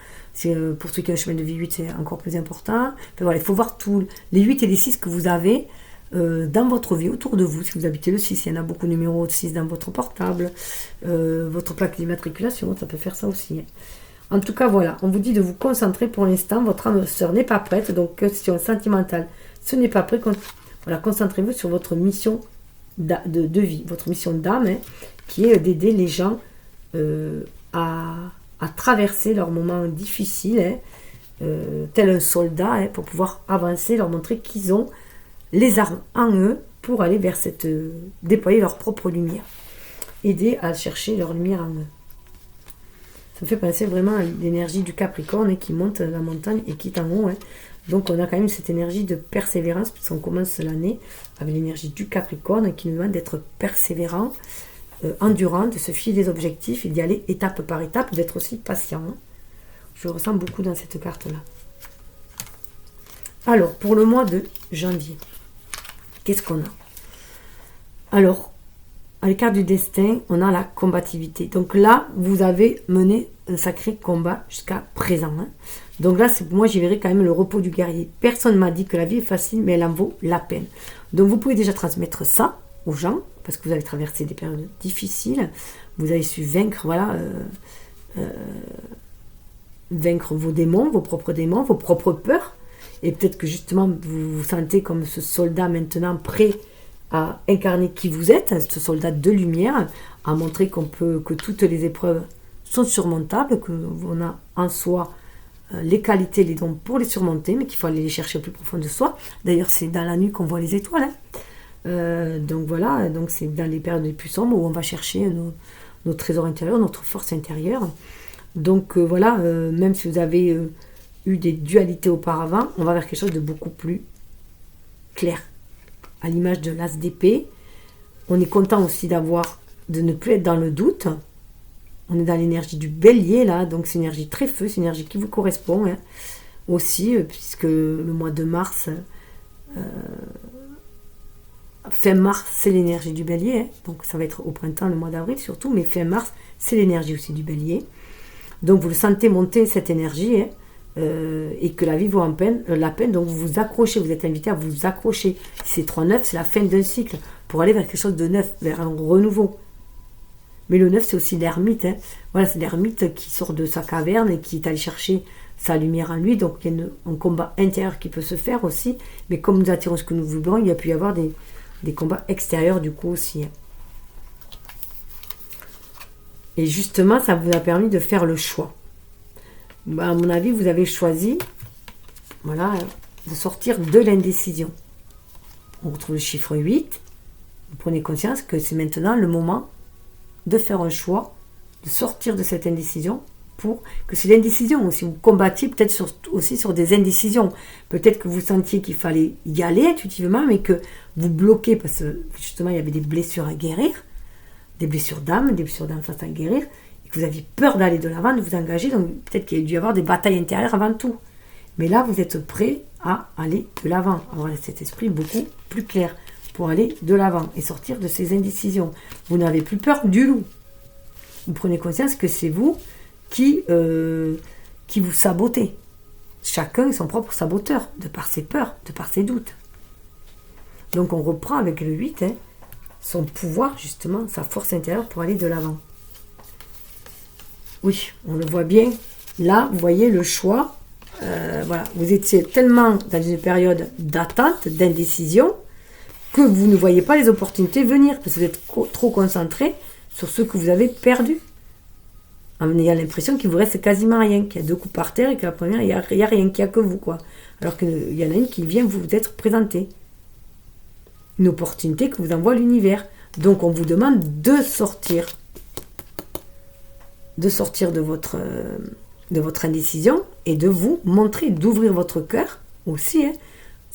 Pour ceux qui ont un chemin de vie 8, c'est encore plus important. Enfin, voilà, il faut voir tous les 8 et les 6 que vous avez dans votre vie, autour de vous. Si vous habitez le 6, il y en a beaucoup de numéros de 6 dans votre portable, votre plaque d'immatriculation, ça peut faire ça aussi. Hein. En tout cas, voilà, on vous dit de vous concentrer pour l'instant. Votre âme sœur n'est pas prête, donc question sentimentale, ce n'est pas prêt. Voilà, concentrez-vous sur votre mission de vie, votre mission d'âme, hein, qui est d'aider les gens à traverser leurs moments difficiles, hein, tel un soldat, hein, pour pouvoir avancer, leur montrer qu'ils ont les armes en eux pour aller vers déployer leur propre lumière, aider à chercher leur lumière en eux. Ça me fait penser vraiment à l'énergie du Capricorne, hein, qui monte la montagne et qui est en haut. Hein. Donc on a quand même cette énergie de persévérance, puisqu'on commence l'année avec l'énergie du Capricorne qui nous demande d'être persévérant, endurant, de se fier des objectifs et d'y aller étape par étape, d'être aussi patient. Hein. Je ressens beaucoup dans cette carte-là. Alors, pour le mois de janvier, qu'est-ce qu'on a? Alors, à l'écart du destin, on a la combativité. Donc là, vous avez mené un sacré combat jusqu'à présent. Hein. Donc là, moi, j'y verrai quand même le repos du guerrier. Personne ne m'a dit que la vie est facile, mais elle en vaut la peine. Donc vous pouvez déjà transmettre ça aux gens, parce que vous avez traversé des périodes difficiles. Vous avez su vaincre, voilà, vaincre vos démons, vos propres peurs. Et peut-être que justement, vous vous sentez comme ce soldat maintenant prêt à incarner qui vous êtes, ce soldat de lumière, à montrer que toutes les épreuves sont surmontables, qu'on a en soi les qualités, les dons pour les surmonter, mais qu'il faut aller les chercher au plus profond de soi. D'ailleurs, c'est dans la nuit qu'on voit les étoiles. Hein. Donc voilà, donc c'est dans les périodes les plus sombres où on va chercher nos trésors intérieurs, notre force intérieure. Donc voilà, même si vous avez eu des dualités auparavant, on va vers quelque chose de beaucoup plus clair. À l'image de l'as d'épée, on est content aussi de ne plus être dans le doute. On est dans l'énergie du bélier là, donc c'est une énergie très feu, c'est une énergie qui vous correspond hein, aussi, puisque le mois de mars, fin mars, c'est l'énergie du bélier, hein, donc ça va être au printemps, le mois d'avril surtout, mais fin mars, c'est l'énergie aussi du bélier. Donc vous le sentez monter cette énergie, hein, et que la vie vaut la peine, donc vous vous accrochez, vous êtes invité à vous accrocher. C'est 3-9, c'est la fin d'un cycle, pour aller vers quelque chose de neuf, vers un renouveau. Mais le 9, c'est aussi l'ermite. Hein. Voilà, c'est l'ermite qui sort de sa caverne et qui est allé chercher sa lumière en lui. Donc, il y a un combat intérieur qui peut se faire aussi. Mais comme nous attirons ce que nous voulons, il y a pu y avoir des combats extérieurs du coup aussi. Hein. Et justement, ça vous a permis de faire le choix. Bah, à mon avis, vous avez choisi, voilà, de sortir de l'indécision. On retrouve le chiffre 8. Vous prenez conscience que c'est maintenant le moment de faire un choix, de sortir de cette indécision, pour que c'est l'indécision. Si vous combattiez peut-être aussi sur des indécisions, peut-être que vous sentiez qu'il fallait y aller intuitivement, mais que vous bloquez, parce que justement il y avait des blessures à guérir, des blessures d'âme, des blessures d'enfance à guérir, et que vous aviez peur d'aller de l'avant, de vous engager, donc peut-être qu'il y a dû y avoir des batailles intérieures avant tout. Mais là, vous êtes prêt à aller de l'avant, avoir cet esprit beaucoup plus clair, pour aller de l'avant et sortir de ces indécisions. Vous n'avez plus peur du loup. Vous prenez conscience que c'est vous qui vous sabotez. Chacun est son propre saboteur, de par ses peurs, de par ses doutes. Donc on reprend avec le 8, hein, son pouvoir justement, sa force intérieure pour aller de l'avant. Oui, on le voit bien. Là, vous voyez le choix. Voilà, vous étiez tellement dans une période d'attente, d'indécision, que vous ne voyez pas les opportunités venir, parce que vous êtes trop concentré sur ce que vous avez perdu, en ayant l'impression qu'il vous reste quasiment rien, qu'il y a 2 coups par terre et que la première, il n'y a rien, qu'il n'y a que vous, quoi. Alors qu'il y en a une qui vient vous être présentée. Une opportunité que vous envoie l'univers. Donc on vous demande de sortir de votre indécision et de vous montrer, d'ouvrir votre cœur aussi, hein.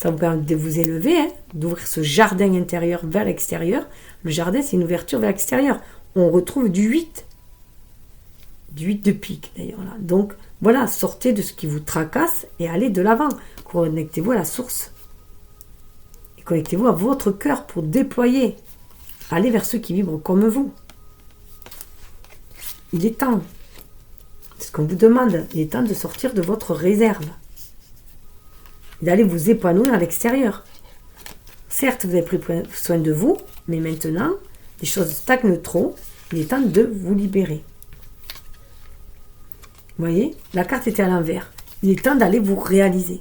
Ça vous permet de vous élever, hein, d'ouvrir ce jardin intérieur vers l'extérieur. Le jardin, c'est une ouverture vers l'extérieur. On retrouve du 8. Du 8 de pique, d'ailleurs. Là. Donc, voilà, sortez de ce qui vous tracasse et allez de l'avant. Connectez-vous à la source. Et connectez-vous à votre cœur pour déployer. Allez vers ceux qui vibrent comme vous. Il est temps. C'est ce qu'on vous demande. Il est temps de sortir de votre réserve. Et d'aller vous épanouir à l'extérieur. Certes, vous avez pris soin de vous, mais maintenant, les choses stagnent trop. Il est temps de vous libérer. Vous voyez, la carte était à l'envers. Il est temps d'aller vous réaliser.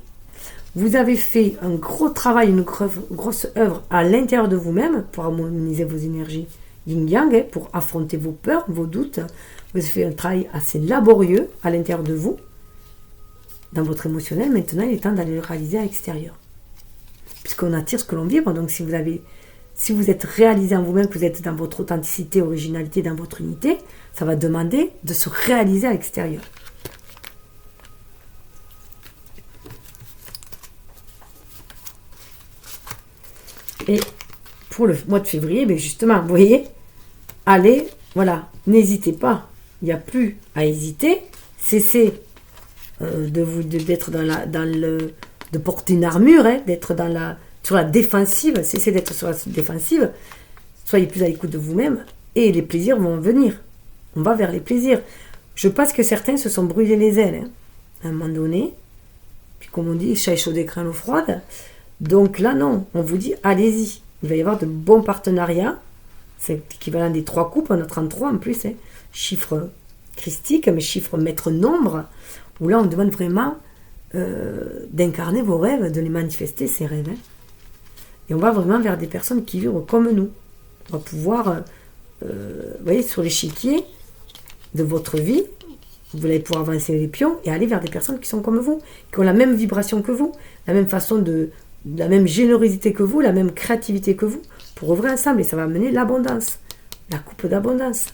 Vous avez fait un gros travail, une grosse œuvre à l'intérieur de vous-même pour harmoniser vos énergies yin-yang, pour affronter vos peurs, vos doutes. Vous avez fait un travail assez laborieux à l'intérieur de vous, dans votre émotionnel. Maintenant, il est temps d'aller le réaliser à l'extérieur. Puisqu'on attire ce que l'on vibre. Donc, si vous êtes réalisé en vous-même, que vous êtes dans votre authenticité, originalité, dans votre unité, ça va demander de se réaliser à l'extérieur. Et pour le mois de février, ben justement, vous voyez, allez, voilà, n'hésitez pas. Il n'y a plus à hésiter. Cessez d'être de porter une armure, d'être sur la défensive. Cessez d'être sur la défensive. Soyez plus à l'écoute de vous-même et les plaisirs vont venir. On va vers les plaisirs. Je pense que certains se sont brûlés les ailes à un moment donné. Puis comme on dit, chat échaudé craint l'eau froide. Donc là, non, on vous dit, allez-y. Il va y avoir de bons partenariats. C'est l'équivalent des 3 coupes, on a 33 en plus. Chiffre christique, mais chiffre maître nombre. Où là, on demande vraiment d'incarner vos rêves, de les manifester, ces rêves. Et on va vraiment vers des personnes qui vivent comme nous. On va pouvoir, vous voyez, sur l'échiquier de votre vie, vous allez pouvoir avancer les pions et aller vers des personnes qui sont comme vous, qui ont la même vibration que vous, la même façon la même générosité que vous, la même créativité que vous, pour œuvrer ensemble. Et ça va amener l'abondance, la coupe d'abondance.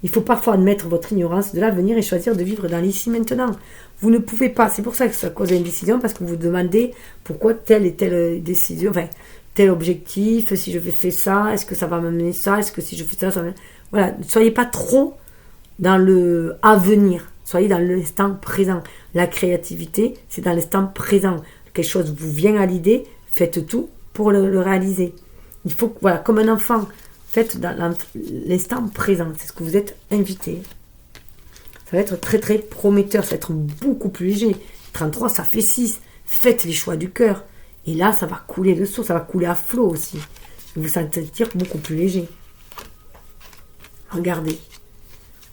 Il faut parfois admettre votre ignorance de l'avenir et choisir de vivre dans l'ici maintenant. Vous ne pouvez pas, c'est pour ça que ça cause une décision, parce que vous vous demandez pourquoi telle et telle décision, enfin, tel objectif, si je fais ça, est-ce que ça va m'amener ça, est-ce que si je fais ça, ça va... Voilà, ne soyez pas trop dans le avenir, soyez dans l'instant présent. La créativité, c'est dans l'instant présent. Quelque chose vous vient à l'idée, faites tout pour le réaliser. Il faut, voilà, comme un enfant, faites dans l'instant présent. C'est ce que vous êtes invité. Ça va être très très prometteur, ça va être beaucoup plus léger. 33, ça fait 6. Faites les choix du cœur. Et là, ça va couler de source, ça va couler à flot aussi. Vous vous sentir beaucoup plus léger. Regardez.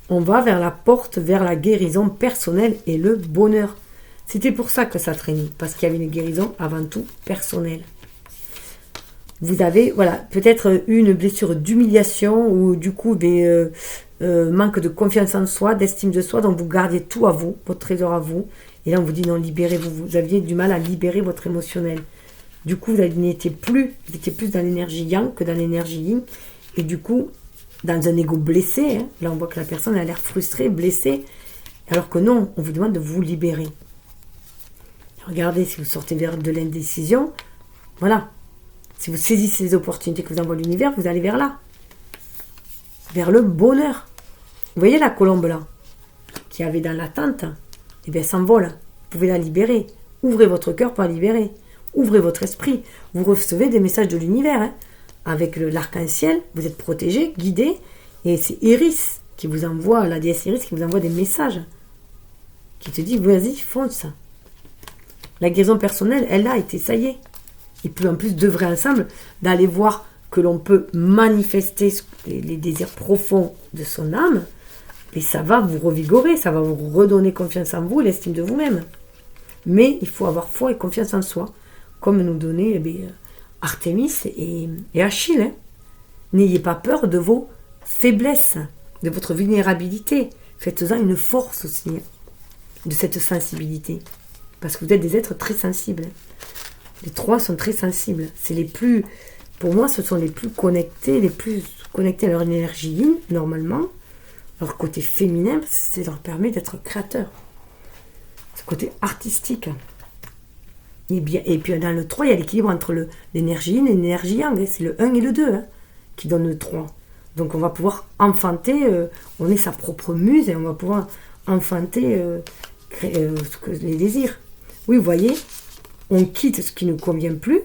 On va vers la porte, vers la guérison personnelle et le bonheur. C'était pour ça que ça traînait, parce qu'il y avait une guérison avant tout personnelle. Vous avez, voilà, peut-être eu une blessure d'humiliation ou du coup des manque de confiance en soi, d'estime de soi, donc vous gardiez tout à vous, votre trésor à vous. Et là, on vous dit non, libérez-vous. Vous aviez du mal à libérer votre émotionnel. Du coup, vous étiez plus dans l'énergie yang que dans l'énergie yin. Et du coup, dans un ego blessé, là on voit que la personne a l'air frustrée, blessée, alors que non, on vous demande de vous libérer. Regardez, si vous sortez vers de l'indécision, voilà. Si vous saisissez les opportunités que vous envoie l'univers, vous allez vers là. Vers le bonheur. Vous voyez la colombe là, qui avait dans l'attente, eh bien elle s'envole. Vous pouvez la libérer. Ouvrez votre cœur pour la libérer. Ouvrez votre esprit. Vous recevez des messages de l'univers. Avec l'arc-en-ciel, vous êtes protégé, guidé. Et c'est Iris qui vous envoie, la déesse Iris qui vous envoie des messages. Qui te dit, vas-y, fonce. La guérison personnelle, elle a été, ça y est. Et puis en plus d'œuvrer ensemble, d'aller voir que l'on peut manifester les désirs profonds de son âme, et ça va vous revigorer, ça va vous redonner confiance en vous, l'estime de vous-même. Mais il faut avoir foi et confiance en soi, comme nous donnait Artémis et Achille. N'ayez pas peur de vos faiblesses, de votre vulnérabilité. Faites-en une force aussi, de cette sensibilité. Parce que vous êtes des êtres très sensibles. Les 3 sont très sensibles. C'est les plus, pour moi, ce sont les plus connectés à leur énergie yin, normalement. Leur côté féminin, ça leur permet d'être créateurs. Ce côté artistique. Et puis dans le 3, il y a l'équilibre entre l'énergie yin et l'énergie yang. C'est le 1 et le 2 qui donnent le 3. Donc on va pouvoir enfanter, on est sa propre muse et on va pouvoir enfanter les désirs. Oui, vous voyez, on quitte ce qui ne convient plus,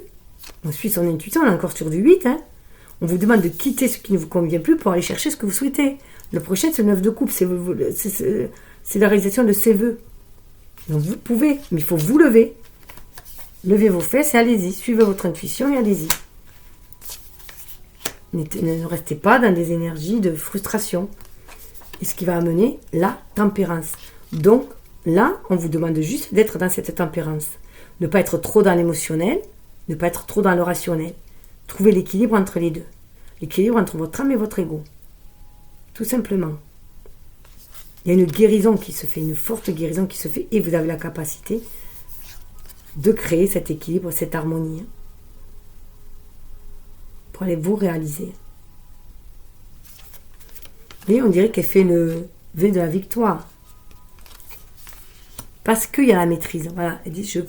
on suit son intuition, on est encore sur du 8. On vous demande de quitter ce qui ne vous convient plus pour aller chercher ce que vous souhaitez. Le prochain, c'est le 9 de coupe. C'est la réalisation de ses vœux. Donc vous pouvez, mais il faut vous lever. Levez vos fesses et allez-y. Suivez votre intuition et allez-y. Ne restez pas dans des énergies de frustration. Et ce qui va amener la tempérance. Donc là, on vous demande juste d'être dans cette tempérance. Ne pas être trop dans l'émotionnel, ne pas être trop dans le rationnel. Trouvez l'équilibre entre les deux. L'équilibre entre votre âme et votre ego. Tout simplement. Il y a une guérison qui se fait, une forte guérison qui se fait, et vous avez la capacité de créer cet équilibre, cette harmonie, pour aller vous réaliser. Et on dirait qu'elle fait le V de la victoire. Parce qu'il y a la maîtrise. Voilà, elle dit,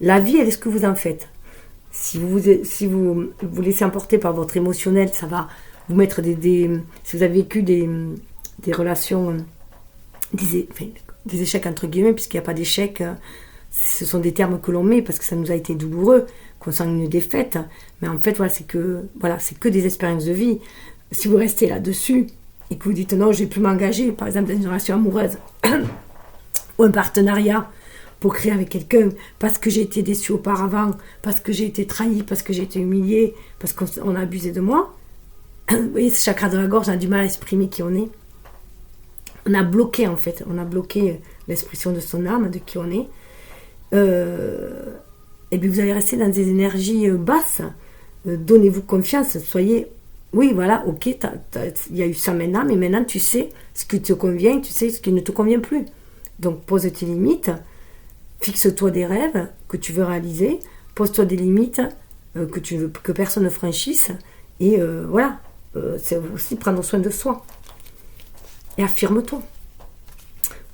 la vie, elle est ce que vous en faites. Si vous vous laissez emporter par votre émotionnel, ça va vous mettre si vous avez vécu des relations, des échecs entre guillemets, puisqu'il n'y a pas d'échecs, ce sont des termes que l'on met parce que ça nous a été douloureux, qu'on sent une défaite, mais en fait, c'est que des expériences de vie. Si vous restez là-dessus et que vous dites non, je vais plus m'engager, par exemple, dans une relation amoureuse ou un partenariat, pour créer avec quelqu'un, parce que j'ai été déçue auparavant, parce que j'ai été trahie, parce que j'ai été humiliée, parce qu'on a abusé de moi. Vous voyez, ce chakra de la gorge, on a du mal à exprimer qui on est. On a bloqué, en fait. On a bloqué l'expression de son âme, de qui on est. Et puis vous allez rester dans des énergies basses. Donnez-vous confiance. Soyez... Oui, voilà, ok, il y a eu ça maintenant, mais maintenant tu sais ce qui te convient, tu sais ce qui ne te convient plus. Donc pose tes limites. Fixe-toi des rêves que tu veux réaliser, pose-toi des limites que tu veux que personne ne franchisse, et c'est aussi prendre soin de soi. Et affirme-toi.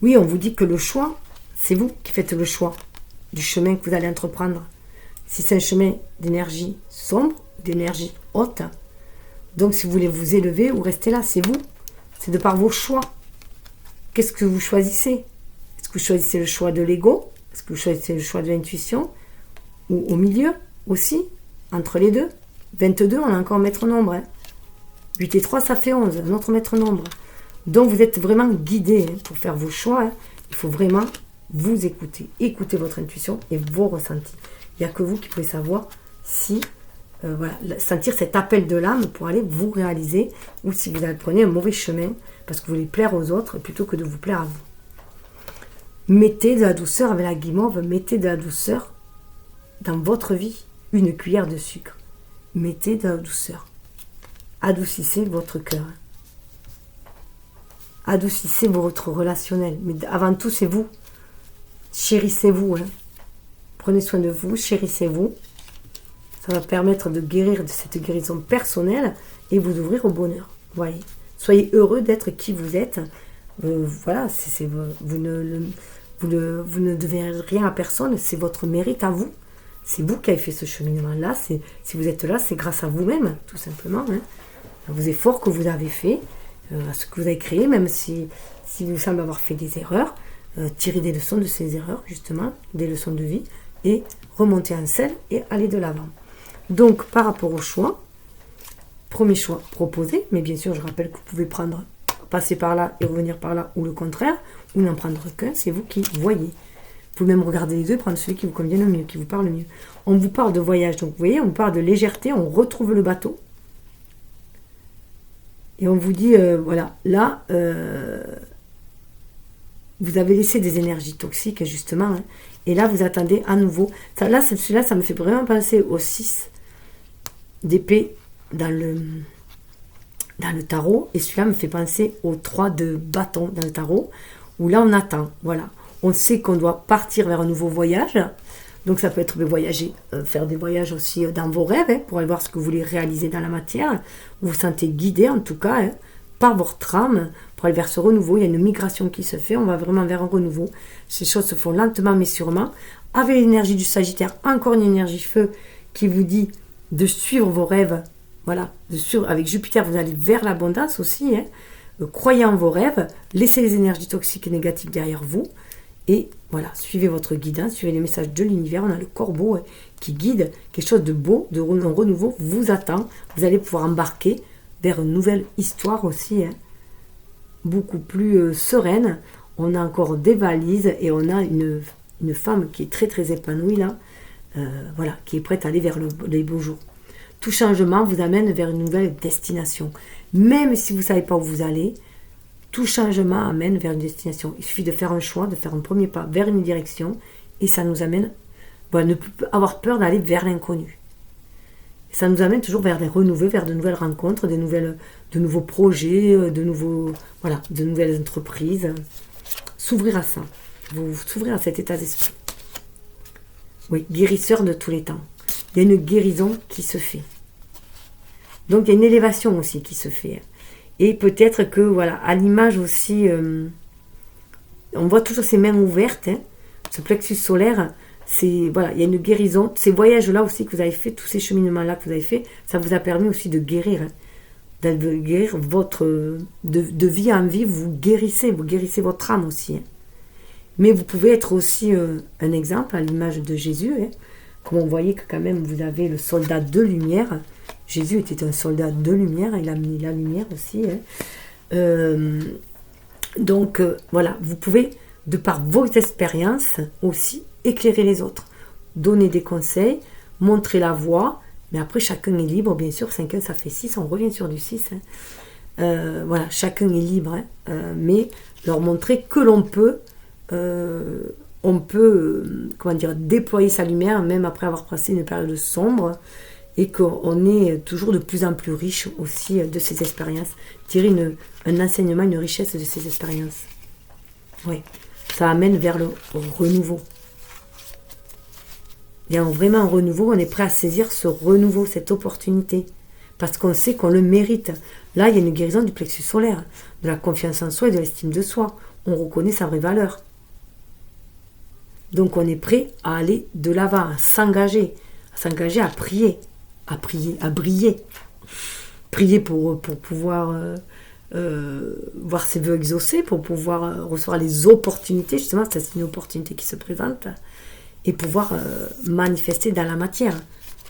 Oui, on vous dit que le choix, c'est vous qui faites le choix du chemin que vous allez entreprendre. Si c'est un chemin d'énergie sombre, d'énergie haute, donc si vous voulez vous élever ou rester là, c'est vous. C'est de par vos choix. Qu'est-ce que vous choisissez? Est-ce que vous choisissez le choix de l'ego? Est-ce que vous choisissez le choix de l'intuition? Ou au milieu aussi, entre les deux? 22, on a encore un maître nombre. 8 et 3, ça fait 11, un autre maître nombre. Donc vous êtes vraiment guidé pour faire vos choix. Il faut vraiment vous écouter. Écoutez votre intuition et vos ressentis. Il n'y a que vous qui pouvez savoir si, sentir cet appel de l'âme pour aller vous réaliser, ou si vous prenez un mauvais chemin parce que vous voulez plaire aux autres plutôt que de vous plaire à vous. Mettez de la douceur avec la guimauve, mettez de la douceur dans votre vie. Une cuillère de sucre. Mettez de la douceur. Adoucissez votre cœur. Adoucissez votre relationnel. Mais avant tout, c'est vous. Chérissez-vous. Prenez soin de vous, chérissez-vous. Ça va permettre de guérir de cette guérison personnelle et vous ouvrir au bonheur. Voyez. Soyez heureux d'être qui vous êtes. Vous ne devez rien à personne, c'est votre mérite à vous. C'est vous qui avez fait ce cheminement-là. Si vous êtes là, c'est grâce à vous-même, tout simplement. À vos efforts que vous avez faits, à ce que vous avez créé, même si vous semblez avoir fait des erreurs, tirez des leçons de ces erreurs, justement, des leçons de vie, et remontez en selle et allez de l'avant. Donc, par rapport au choix, premier choix proposé, mais bien sûr, je rappelle que vous pouvez passer par là et revenir par là, ou le contraire, ou n'en prendre qu'un, c'est vous qui voyez. Vous pouvez même regarder les deux, prendre celui qui vous convient le mieux, qui vous parle le mieux. On vous parle de voyage, donc vous voyez, on vous parle de légèreté, on retrouve le bateau. Et on vous dit, vous avez laissé des énergies toxiques, justement, et là, vous attendez à nouveau. Celui-là, ça me fait vraiment penser au 6 d'épée dans le tarot, et celui-là me fait penser au 3 de bâton dans le tarot, où là, on attend, voilà. On sait qu'on doit partir vers un nouveau voyage, donc ça peut être voyager, faire des voyages aussi dans vos rêves, pour aller voir ce que vous voulez réaliser dans la matière. Vous vous sentez guidé, en tout cas, par votre âme, pour aller vers ce renouveau. Il y a une migration qui se fait, on va vraiment vers un renouveau. Ces choses se font lentement mais sûrement. Avec l'énergie du Sagittaire, encore une énergie feu qui vous dit de suivre vos rêves. Voilà, avec Jupiter, vous allez vers l'abondance aussi. Croyez en vos rêves, laissez les énergies toxiques et négatives derrière vous. Et voilà, suivez votre guidance, suivez les messages de l'univers. On a le corbeau qui guide quelque chose de beau, de renouveau vous attend. Vous allez pouvoir embarquer vers une nouvelle histoire aussi. beaucoup plus sereine. On a encore des valises et on a une femme qui est très très épanouie là, voilà, qui est prête à aller vers les beaux jours. Tout changement vous amène vers une nouvelle destination. Même si vous ne savez pas où vous allez, tout changement amène vers une destination. Il suffit de faire un choix, de faire un premier pas vers une direction et ça nous amène, voilà, ne plus avoir peur d'aller vers l'inconnu. Ça nous amène toujours vers des renouvelés, vers de nouvelles rencontres, de nouveaux projets, de nouvelles entreprises. S'ouvrir à ça, vous s'ouvrir à cet état d'esprit. Oui, guérisseur de tous les temps. Il y a une guérison qui se fait. Donc il y a une élévation aussi qui se fait. Et peut-être que, voilà, à l'image aussi, on voit toujours ces mains ouvertes, hein, ce plexus solaire, voilà, il y a une guérison. Ces voyages-là aussi que vous avez fait, tous ces cheminements-là que vous avez fait, ça vous a permis aussi de guérir. De guérir de vie en vie, vous guérissez votre âme aussi. Hein. Mais vous pouvez être aussi un exemple à l'image de Jésus. Hein. Comme on voyait que quand même vous avez le soldat de lumière. Jésus était un soldat de lumière, il a amené la lumière aussi. Hein. Donc voilà, vous pouvez, de par vos expériences aussi, éclairer les autres, donner des conseils, montrer la voie, mais après chacun est libre, bien sûr, 5 1 ça fait 6, on revient sur du 6. Hein. Voilà, chacun est libre, hein, mais leur montrer que l'on peut, déployer sa lumière, même après avoir passé une période sombre, et qu'on est toujours de plus en plus riche aussi de ces expériences, tirer un enseignement, une richesse de ces expériences. Oui, ça amène vers le renouveau. Il y a vraiment un renouveau, on est prêt à saisir ce renouveau, cette opportunité, parce qu'on sait qu'on le mérite. Là, il y a une guérison du plexus solaire, de la confiance en soi et de l'estime de soi. On reconnaît sa vraie valeur. Donc on est prêt à aller de l'avant, à s'engager à prier, à briller. Prier pour pouvoir voir ses vœux exaucés, pour pouvoir recevoir les opportunités, justement, c'est une opportunité qui se présente, et pouvoir manifester dans la matière.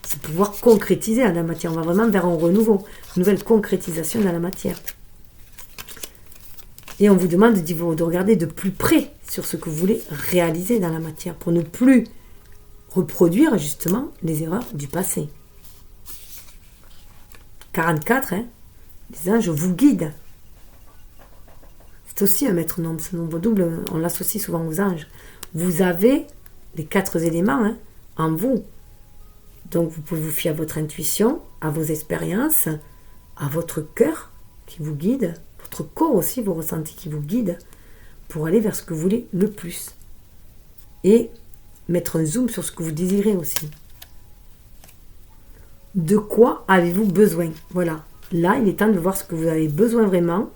C'est pouvoir concrétiser dans la matière. On va vraiment vers un renouveau, une nouvelle concrétisation dans la matière. Et on vous demande de regarder de plus près sur ce que vous voulez réaliser dans la matière pour ne plus reproduire justement les erreurs du passé. 44, hein, les anges vous guident. C'est aussi un maître nombre, ce nombre double, on l'associe souvent aux anges. Vous avez les 4 éléments, hein, en vous. Donc vous pouvez vous fier à votre intuition, à vos expériences, à votre cœur qui vous guide, votre corps aussi, vos ressentis qui vous guident pour aller vers ce que vous voulez le plus. Et mettre un zoom sur ce que vous désirez aussi. De quoi avez-vous besoin? Voilà. Là, il est temps de voir ce que vous avez besoin vraiment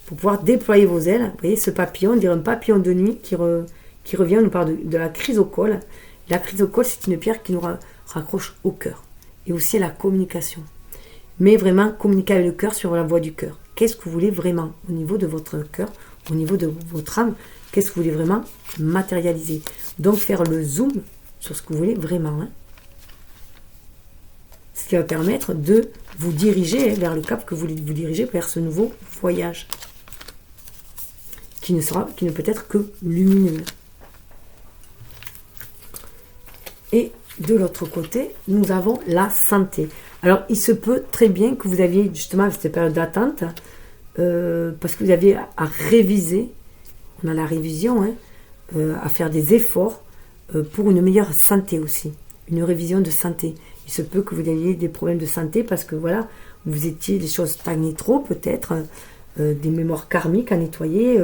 pour pouvoir déployer vos ailes. Vous voyez, ce papillon, on dirait un papillon de nuit qui revient, on nous parle de la chrysocole. La chrysocole, c'est une pierre qui nous raccroche au cœur et aussi à la communication. Mais vraiment, communiquer avec le cœur sur la voie du cœur. Qu'est-ce que vous voulez vraiment au niveau de votre cœur, au niveau de votre âme? Qu'est-ce que vous voulez vraiment matérialiser? Donc, faire le zoom sur ce que vous voulez vraiment. Hein. Ce qui va permettre de vous diriger vers le cap que vous voulez vous diriger vers ce nouveau voyage. Qui ne peut être que lumineux. Et de l'autre côté, nous avons la santé. Alors, il se peut très bien que vous aviez justement cette période d'attente, parce que vous aviez à réviser, on a la révision, hein, à faire des efforts pour une meilleure santé aussi, une révision de santé. Il se peut que vous ayez des problèmes de santé parce que voilà, vous étiez, des choses stagnaient trop peut-être, des mémoires karmiques à nettoyer,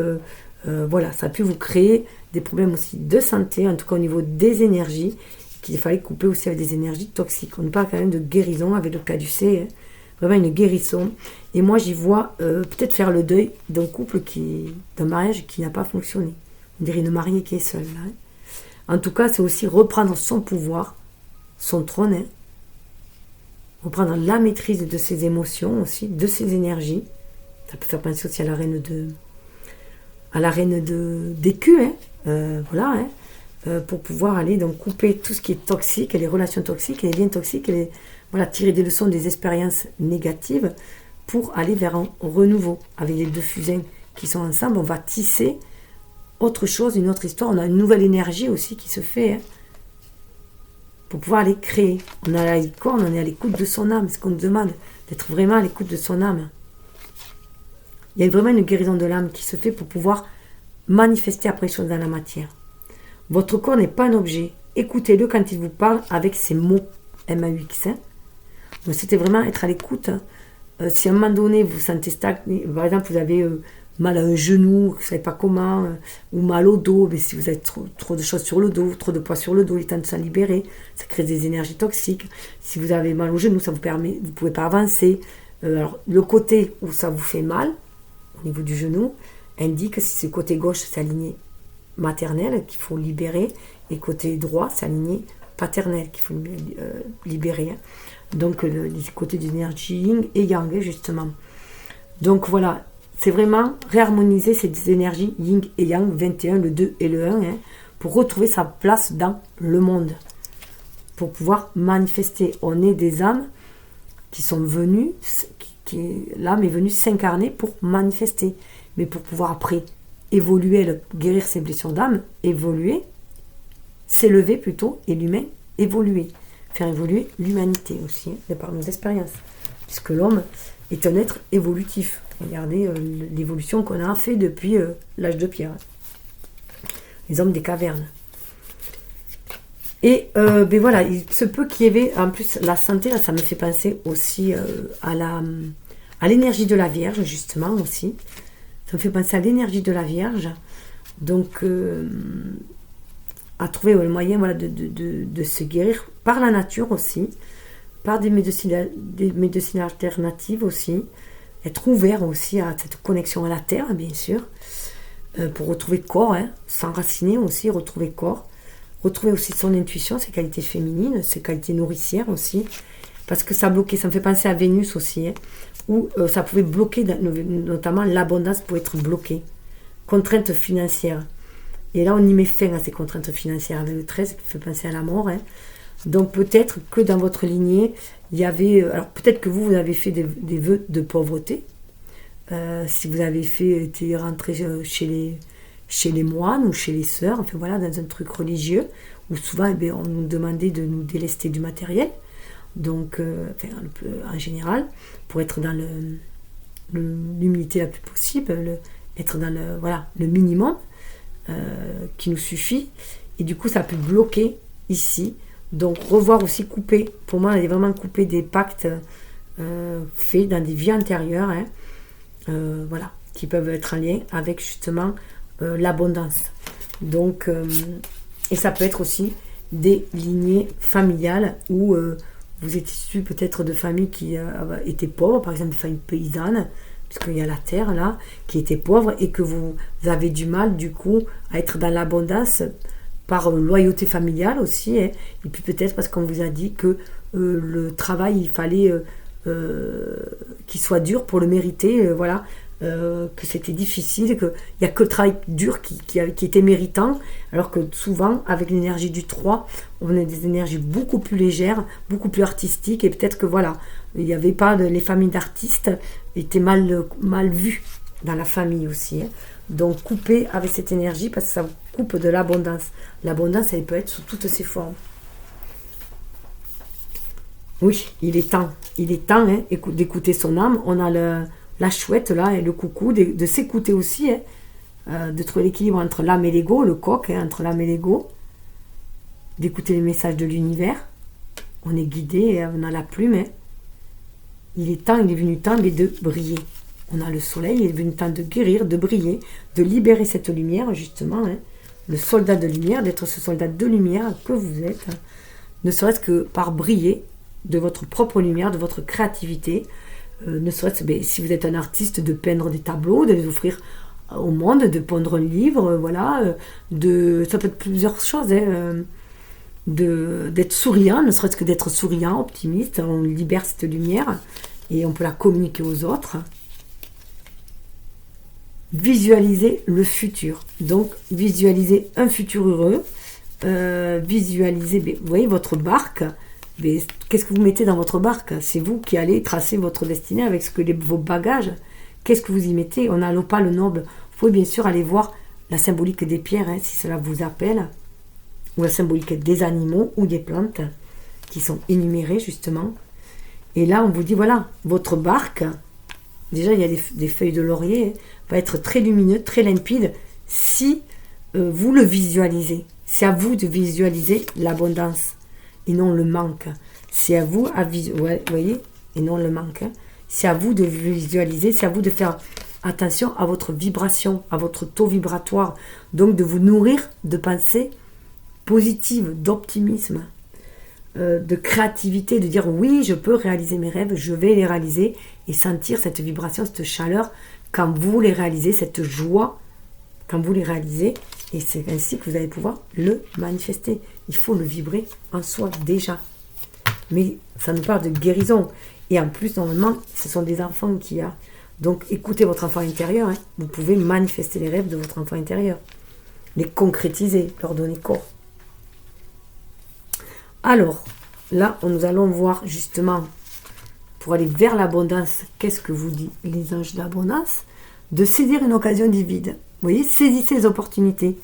voilà, ça a pu vous créer des problèmes aussi de santé, en tout cas au niveau des énergies, qu'il fallait couper aussi avec des énergies toxiques. On parle quand même de guérison avec le caducée, hein, vraiment une guérison. Et moi j'y vois peut-être faire le deuil d'un couple d'un mariage qui n'a pas fonctionné. On dirait une mariée qui est seule. Là, hein. En tout cas, c'est aussi reprendre son pouvoir, son trône, hein, reprendre la maîtrise de ses émotions aussi, de ses énergies. Ça peut faire penser aussi à la reine d'écu, hein, voilà, hein. Pour pouvoir aller donc couper tout ce qui est toxique, les relations toxiques, les liens toxiques, voilà, tirer des leçons des expériences négatives pour aller vers un renouveau. Avec les deux fusains qui sont ensemble, on va tisser autre chose, une autre histoire. On a une nouvelle énergie aussi qui se fait, hein, pour pouvoir aller créer. On a la licorne, on est à l'écoute de son âme. C'est ce qu'on nous demande, d'être vraiment à l'écoute de son âme. Il y a vraiment une guérison de l'âme qui se fait pour pouvoir manifester après les choses dans la matière. Votre corps n'est pas un objet. Écoutez-le quand il vous parle avec ses mots. M-A-U-X. Donc c'était vraiment être à l'écoute. Si à un moment donné vous sentez stagné, par exemple vous avez mal à un genou, vous ne savez pas comment, ou mal au dos, mais si vous avez trop de choses sur le dos, trop de poids sur le dos, il est temps de s'en libérer, ça crée des énergies toxiques. Si vous avez mal au genou, ça vous permet, vous ne pouvez pas avancer. Alors le côté où ça vous fait mal, au niveau du genou, indique si c'est côté gauche, c'est aligné maternel qu'il faut libérer, et côté droit, c'est aligné paternel qu'il faut libérer. Hein. Donc les côtés d'énergie yin et yang, justement. Donc voilà, c'est vraiment réharmoniser ces énergies yin et yang, 21, le 2 et le 1, hein, pour retrouver sa place dans le monde, pour pouvoir manifester. On est des âmes qui sont venues, l'âme est venue s'incarner pour manifester, mais pour pouvoir après évoluer, guérir ses blessures d'âme, évoluer, s'élever plutôt, et l'humain évoluer, faire évoluer l'humanité aussi, hein, de par nos expériences, puisque l'homme est un être évolutif. Regardez l'évolution qu'on a fait depuis l'âge de pierre, les hommes des cavernes. Et ben voilà, il se peut qu'il y avait, en plus la santé, là, ça me fait penser aussi à l'énergie de la Vierge, justement aussi. Ça me fait penser à l'énergie de la Vierge. Donc, à trouver le moyen, voilà, de se guérir par la nature aussi, par des médecines alternatives aussi, être ouvert aussi à cette connexion à la terre, bien sûr, pour retrouver corps, hein, s'enraciner aussi, retrouver corps, retrouver aussi son intuition, ses qualités féminines, ses qualités nourricières aussi, parce que ça bloquait, ça me fait penser à Vénus aussi, hein, où ça pouvait bloquer, notamment l'abondance pouvait être bloquée, contraintes financières. Et là, on y met fin à ces contraintes financières avec le 13, qui fait penser à la mort. Hein. Donc peut-être que dans votre lignée, il y avait... alors peut-être que vous avez fait des vœux de pauvreté. Si vous avez été rentré chez les moines ou chez les sœurs, enfin voilà, dans un truc religieux, où souvent eh bien, on nous demandait de nous délester du matériel. Donc, en général, pour être dans l'humilité la plus possible, être dans le minimum qui nous suffit. Et du coup, ça peut bloquer ici. Donc, revoir aussi couper. Pour moi, elle est vraiment couper des pactes faits dans des vies antérieures, hein, voilà, qui peuvent être en lien avec justement l'abondance. Donc, et ça peut être aussi des lignées familiales où vous êtes issu peut-être de familles qui étaient pauvres, par exemple des familles paysannes, puisqu'il y a la terre là, qui étaient pauvres et que vous avez du mal du coup à être dans l'abondance par loyauté familiale aussi, hein, et puis peut-être parce qu'on vous a dit que le travail, il fallait qu'il soit dur pour le mériter, voilà, que c'était difficile, qu'il n'y a que le travail dur qui était méritant, alors que souvent, avec l'énergie du 3, on a des énergies beaucoup plus légères, beaucoup plus artistiques, et peut-être que voilà, il n'y avait pas les familles d'artistes étaient mal vues dans la famille aussi, hein. Donc couper avec cette énergie, parce que ça vous coupe de l'abondance. L'abondance, elle peut être sous toutes ses formes. Oui, il est temps hein, d'écouter son âme. On a la chouette là et le coucou, de s'écouter aussi, hein, de trouver l'équilibre entre l'âme et l'ego, le coq, hein, entre l'âme et l'ego, d'écouter les messages de l'univers. On est guidé, on a la plume, hein. Il est venu temps de briller. On a le soleil, il est venu temps de guérir, de briller, de libérer cette lumière, justement, hein, le soldat de lumière, d'être ce soldat de lumière que vous êtes, hein, ne serait-ce que par briller de votre propre lumière, de votre créativité, ne serait-ce, si vous êtes un artiste, de peindre des tableaux, de les offrir au monde, de pondre un livre, voilà, ça peut être plusieurs choses, hein, d'être souriant, ne serait-ce que d'être souriant, optimiste, on libère cette lumière et on peut la communiquer aux autres. Visualiser le futur, donc visualiser un futur heureux, visualiser, vous voyez votre barque, Mais qu'est-ce que vous mettez dans votre barque? C'est vous qui allez tracer votre destinée avec vos bagages. Qu'est-ce que vous y mettez? On a l'opale noble. Vous pouvez bien sûr aller voir la symbolique des pierres, si cela vous appelle, ou la symbolique des animaux ou des plantes qui sont énumérées justement. Et là, on vous dit, voilà, votre barque, déjà il y a des feuilles de laurier, va être très lumineux, très limpide, si vous le visualisez. C'est à vous de visualiser l'abondance et non le manque. C'est à vous, voyez, et non le manque. C'est à vous de visualiser, c'est à vous de faire attention à votre vibration, à votre taux vibratoire. Donc de vous nourrir de pensées positives, d'optimisme, de créativité, de dire oui, je peux réaliser mes rêves, je vais les réaliser et sentir cette vibration, cette chaleur quand vous les réalisez, cette joie quand vous les réalisez. Et c'est ainsi que vous allez pouvoir le manifester. Il faut le vibrer en soi déjà. Mais ça nous parle de guérison. Et en plus, normalement, ce sont des enfants qui a. Donc, écoutez votre enfant intérieur. Vous pouvez manifester les rêves de votre enfant intérieur. Les concrétiser, leur donner corps. Alors, là, nous allons voir justement, pour aller vers l'abondance, qu'est-ce que vous dit les anges de l'abondance? De saisir une occasion divine. Vous voyez, saisissez les opportunités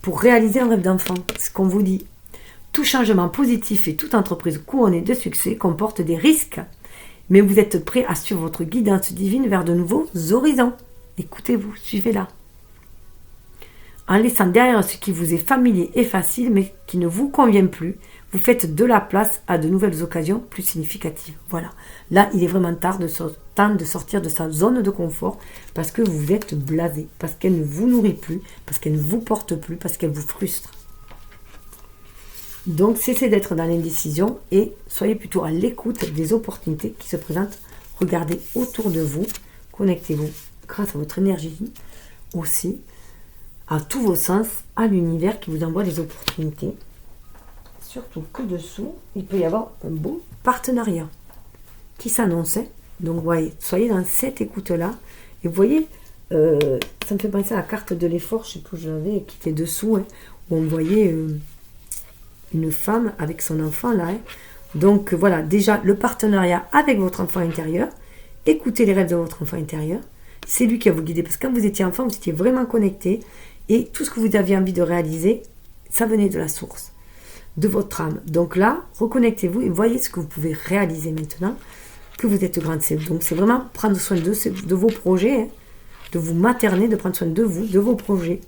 pour réaliser un rêve d'enfant. C'est ce qu'on vous dit. Tout changement positif et toute entreprise couronnée de succès comporte des risques. Mais vous êtes prêt à suivre votre guidance divine vers de nouveaux horizons. Écoutez-vous, suivez-la. En laissant derrière ce qui vous est familier et facile, mais qui ne vous convient plus, vous faites de la place à de nouvelles occasions plus significatives. Voilà. Là, il est vraiment temps de sortir de sa zone de confort parce que vous êtes blasé, parce qu'elle ne vous nourrit plus, parce qu'elle ne vous porte plus, parce qu'elle vous frustre. Donc, cessez d'être dans l'indécision et soyez plutôt à l'écoute des opportunités qui se présentent. Regardez autour de vous, connectez-vous grâce à votre énergie aussi, à tous vos sens, à l'univers qui vous envoie des opportunités. Surtout que dessous, il peut y avoir un beau partenariat qui s'annonce. Donc, voyez, soyez dans cette écoute-là. Et vous voyez, ça me fait penser à la carte de l'effort, je ne sais plus où je l'avais, qui était dessous, où on voyait une femme avec son enfant là. Donc voilà, déjà le partenariat avec votre enfant intérieur. Écoutez les rêves de votre enfant intérieur. C'est lui qui va vous guider. Parce que quand vous étiez enfant, vous étiez vraiment connecté. Et tout ce que vous aviez envie de réaliser, ça venait de la source, de votre âme. Donc là, reconnectez-vous et voyez ce que vous pouvez réaliser maintenant que vous êtes grande. Donc c'est vraiment prendre soin de vos projets, de vous materner, de prendre soin de vous, de vos projets.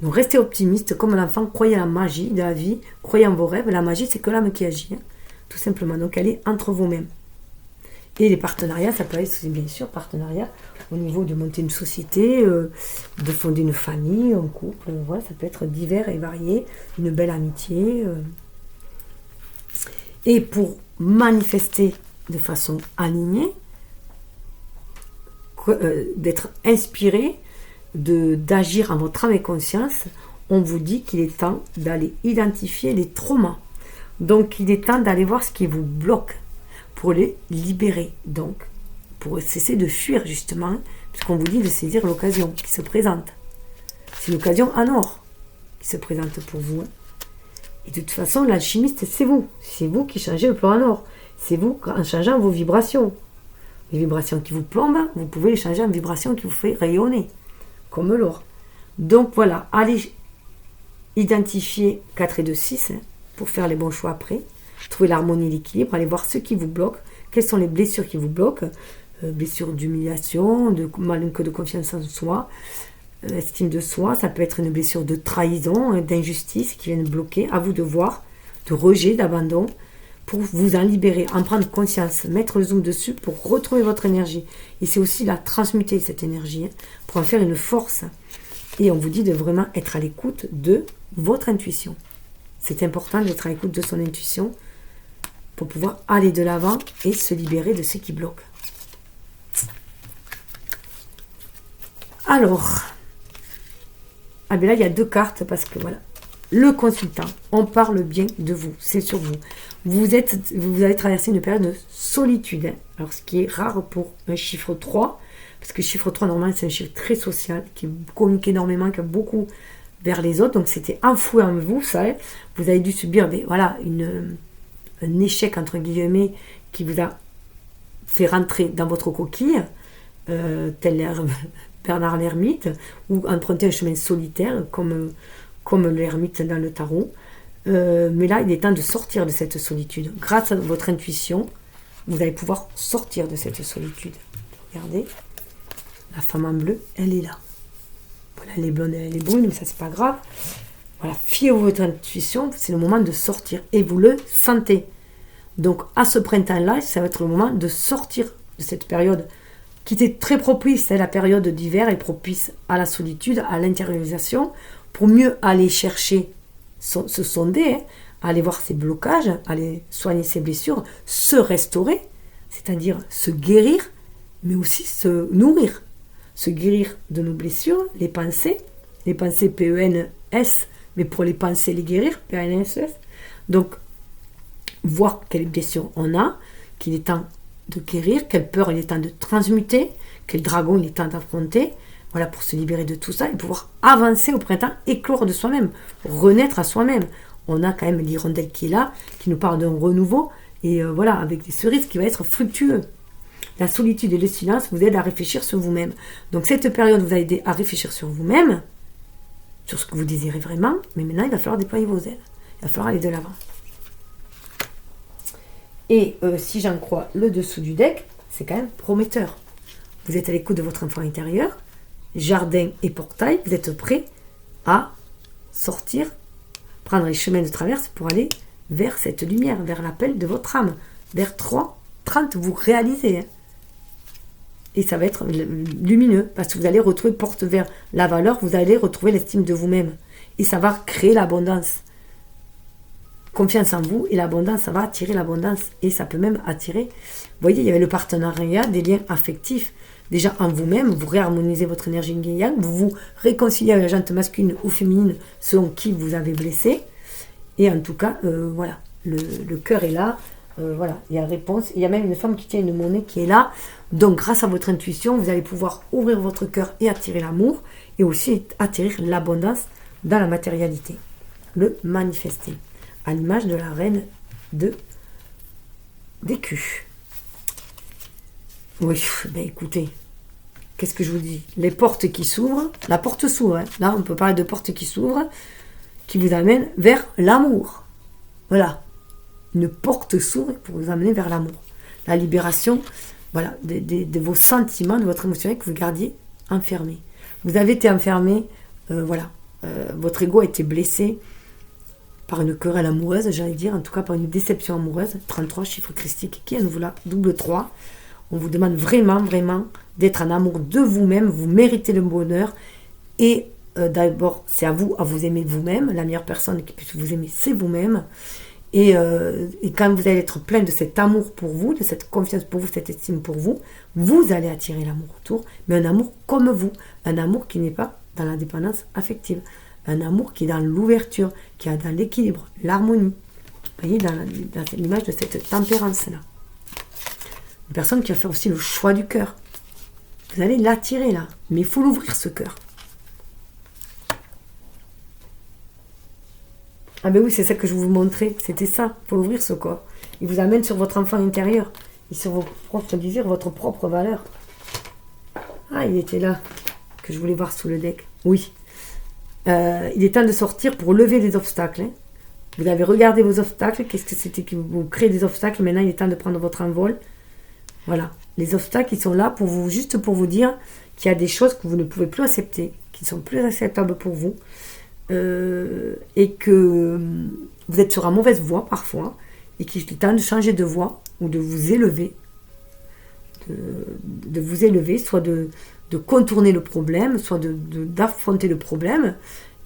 Donc restez optimiste comme l'enfant, croyez à la magie de la vie, croyez en vos rêves. La magie, c'est que l'âme qui agit, tout simplement. Donc elle est entre vous-mêmes. Et les partenariats, ça peut être bien sûr partenariat au niveau de monter une société, de fonder une famille, un couple. Voilà, ça peut être divers et varié, une belle amitié. Et pour manifester de façon alignée, d'être inspiré, d'agir en votre âme et conscience, on vous dit qu'il est temps d'aller identifier les traumas. Donc il est temps d'aller voir ce qui vous bloque pour les libérer. Donc pour cesser de fuir justement, puisqu'on vous dit de saisir l'occasion qui se présente. C'est une occasion en or qui se présente pour vous. Et de toute façon, l'alchimiste, c'est vous. C'est vous qui changez le plan en or. C'est vous en changeant vos vibrations. Les vibrations qui vous plombent, vous pouvez les changer en vibrations qui vous font rayonner, comme l'or. Donc voilà, allez identifier 4 et 2, 6 pour faire les bons choix après. Trouver l'harmonie et l'équilibre, allez voir ce qui vous bloque, quelles sont les blessures qui vous bloquent, blessures d'humiliation, de manque de confiance en soi, estime de soi, ça peut être une blessure de trahison, d'injustice qui viennent bloquer, à vous de voir, de rejet, d'abandon, pour vous en libérer, en prendre conscience, mettre le zoom dessus pour retrouver votre énergie. Et c'est aussi la transmuter, cette énergie, pour en faire une force. Et on vous dit de vraiment être à l'écoute de votre intuition. C'est important d'être à l'écoute de son intuition pour pouvoir aller de l'avant et se libérer de ce qui bloque. Alors, ah ben là il y a 2 cartes parce que voilà, le consultant, on parle bien de vous, c'est sur vous. Vous allez traverser une période de solitude, alors ce qui est rare pour un chiffre 3, parce que le chiffre 3 normalement c'est un chiffre très social, qui communique énormément, qui a beaucoup vers les autres, donc c'était enfoui en vous, ça, vous avez dû subir un échec, entre guillemets, qui vous a fait rentrer dans votre coquille, tel Bernard l'ermite, ou emprunter un chemin solitaire, comme l'ermite dans le tarot. Mais là, il est temps de sortir de cette solitude. Grâce à votre intuition, vous allez pouvoir sortir de cette solitude. Regardez, la femme en bleu, elle est là. Voilà, elle est blonde, elle est brune, mais ça, c'est pas grave. Voilà, fiez-vous à votre intuition, c'est le moment de sortir. Et vous le sentez. Donc, à ce printemps-là, ça va être le moment de sortir de cette période qui était très propice. La période d'hiver est propice à la solitude, à l'intériorisation, pour mieux aller chercher, se sonder, aller voir ses blocages, aller soigner ses blessures, se restaurer, c'est-à-dire se guérir, mais aussi se nourrir. Se guérir de nos blessures, les pensées PENS, mais pour les penser, les guérir, PENS. Donc, voir quelles blessures on a, qu'il est temps de guérir, quelle peur il est temps de transmuter, quel dragon il est temps d'affronter, voilà, pour se libérer de tout ça et pouvoir avancer au printemps, éclore de soi-même, renaître à soi-même. On a quand même l'hirondelle qui est là, qui nous parle d'un renouveau, et voilà, avec des cerises qui va être fructueux. La solitude et le silence vous aident à réfléchir sur vous-même. Donc cette période vous a aidé à réfléchir sur vous-même, sur ce que vous désirez vraiment, mais maintenant il va falloir déployer vos ailes. Il va falloir aller de l'avant. Et si j'en crois le dessous du deck, c'est quand même prometteur. Vous êtes à l'écoute de votre enfant intérieur, jardin et portail, vous êtes prêts à sortir, prendre les chemins de traverse pour aller vers cette lumière, vers l'appel de votre âme. Vers 3:30, vous réalisez. Et ça va être lumineux, parce que vous allez retrouver, porte vers la valeur, vous allez retrouver l'estime de vous-même. Et ça va créer l'abondance. Confiance en vous, et l'abondance, ça va attirer l'abondance. Et ça peut même attirer, vous voyez, il y avait le partenariat, des liens affectifs. Déjà en vous-même, vous réharmonisez votre énergie yin-yang, vous vous réconciliez avec la jante masculine ou féminine selon qui vous avez blessé. Et en tout cas, voilà, le cœur est là. Voilà, il y a réponse. Il y a même une femme qui tient une monnaie qui est là. Donc, grâce à votre intuition, vous allez pouvoir ouvrir votre cœur et attirer l'amour. Et aussi attirer l'abondance dans la matérialité. Le manifester. À l'image de la reine d'écus. Oui, ben écoutez, qu'est-ce que je vous dis? Les portes qui s'ouvrent, la porte s'ouvre, hein. Là on peut parler de portes qui s'ouvrent, qui vous amènent vers l'amour. Voilà, une porte s'ouvre pour vous amener vers l'amour. La libération, voilà, de vos sentiments, de votre émotionnel que vous gardiez enfermé. Vous avez été enfermé, votre ego a été blessé par une querelle amoureuse, j'allais dire, en tout cas par une déception amoureuse. 33, chiffre christique, qui à nouveau là, double 3. On vous demande vraiment, vraiment d'être en amour de vous-même, vous méritez le bonheur. Et d'abord, c'est à vous aimer vous-même. La meilleure personne qui puisse vous aimer, c'est vous-même. Et quand vous allez être plein de cet amour pour vous, de cette confiance pour vous, cette estime pour vous, vous allez attirer l'amour autour, mais un amour comme vous, un amour qui n'est pas dans la dépendance affective, un amour qui est dans l'ouverture, qui est dans l'équilibre, l'harmonie. Vous voyez, dans l'image de cette tempérance-là. Une personne qui va faire aussi le choix du cœur. Vous allez l'attirer là, mais il faut l'ouvrir ce cœur. Ah ben oui, c'est ça que je vous montrais, c'était ça, il faut ouvrir ce corps. Il vous amène sur votre enfant intérieur, et sur vos propres désirs, votre propre valeur. Ah, il était là, que je voulais voir sous le deck. Oui. Il est temps de sortir pour lever les obstacles. Hein. Vous avez regardé vos obstacles, qu'est-ce que c'était que vous créez des obstacles, maintenant il est temps de prendre votre envol. Voilà, les obstacles, ils sont là pour vous, juste pour vous dire qu'il y a des choses que vous ne pouvez plus accepter, qui ne sont plus acceptables pour vous. Et que vous êtes sur la mauvaise voie parfois et qu'il est temps de changer de voie ou de vous élever, de vous élever, soit de contourner le problème, soit d'affronter le problème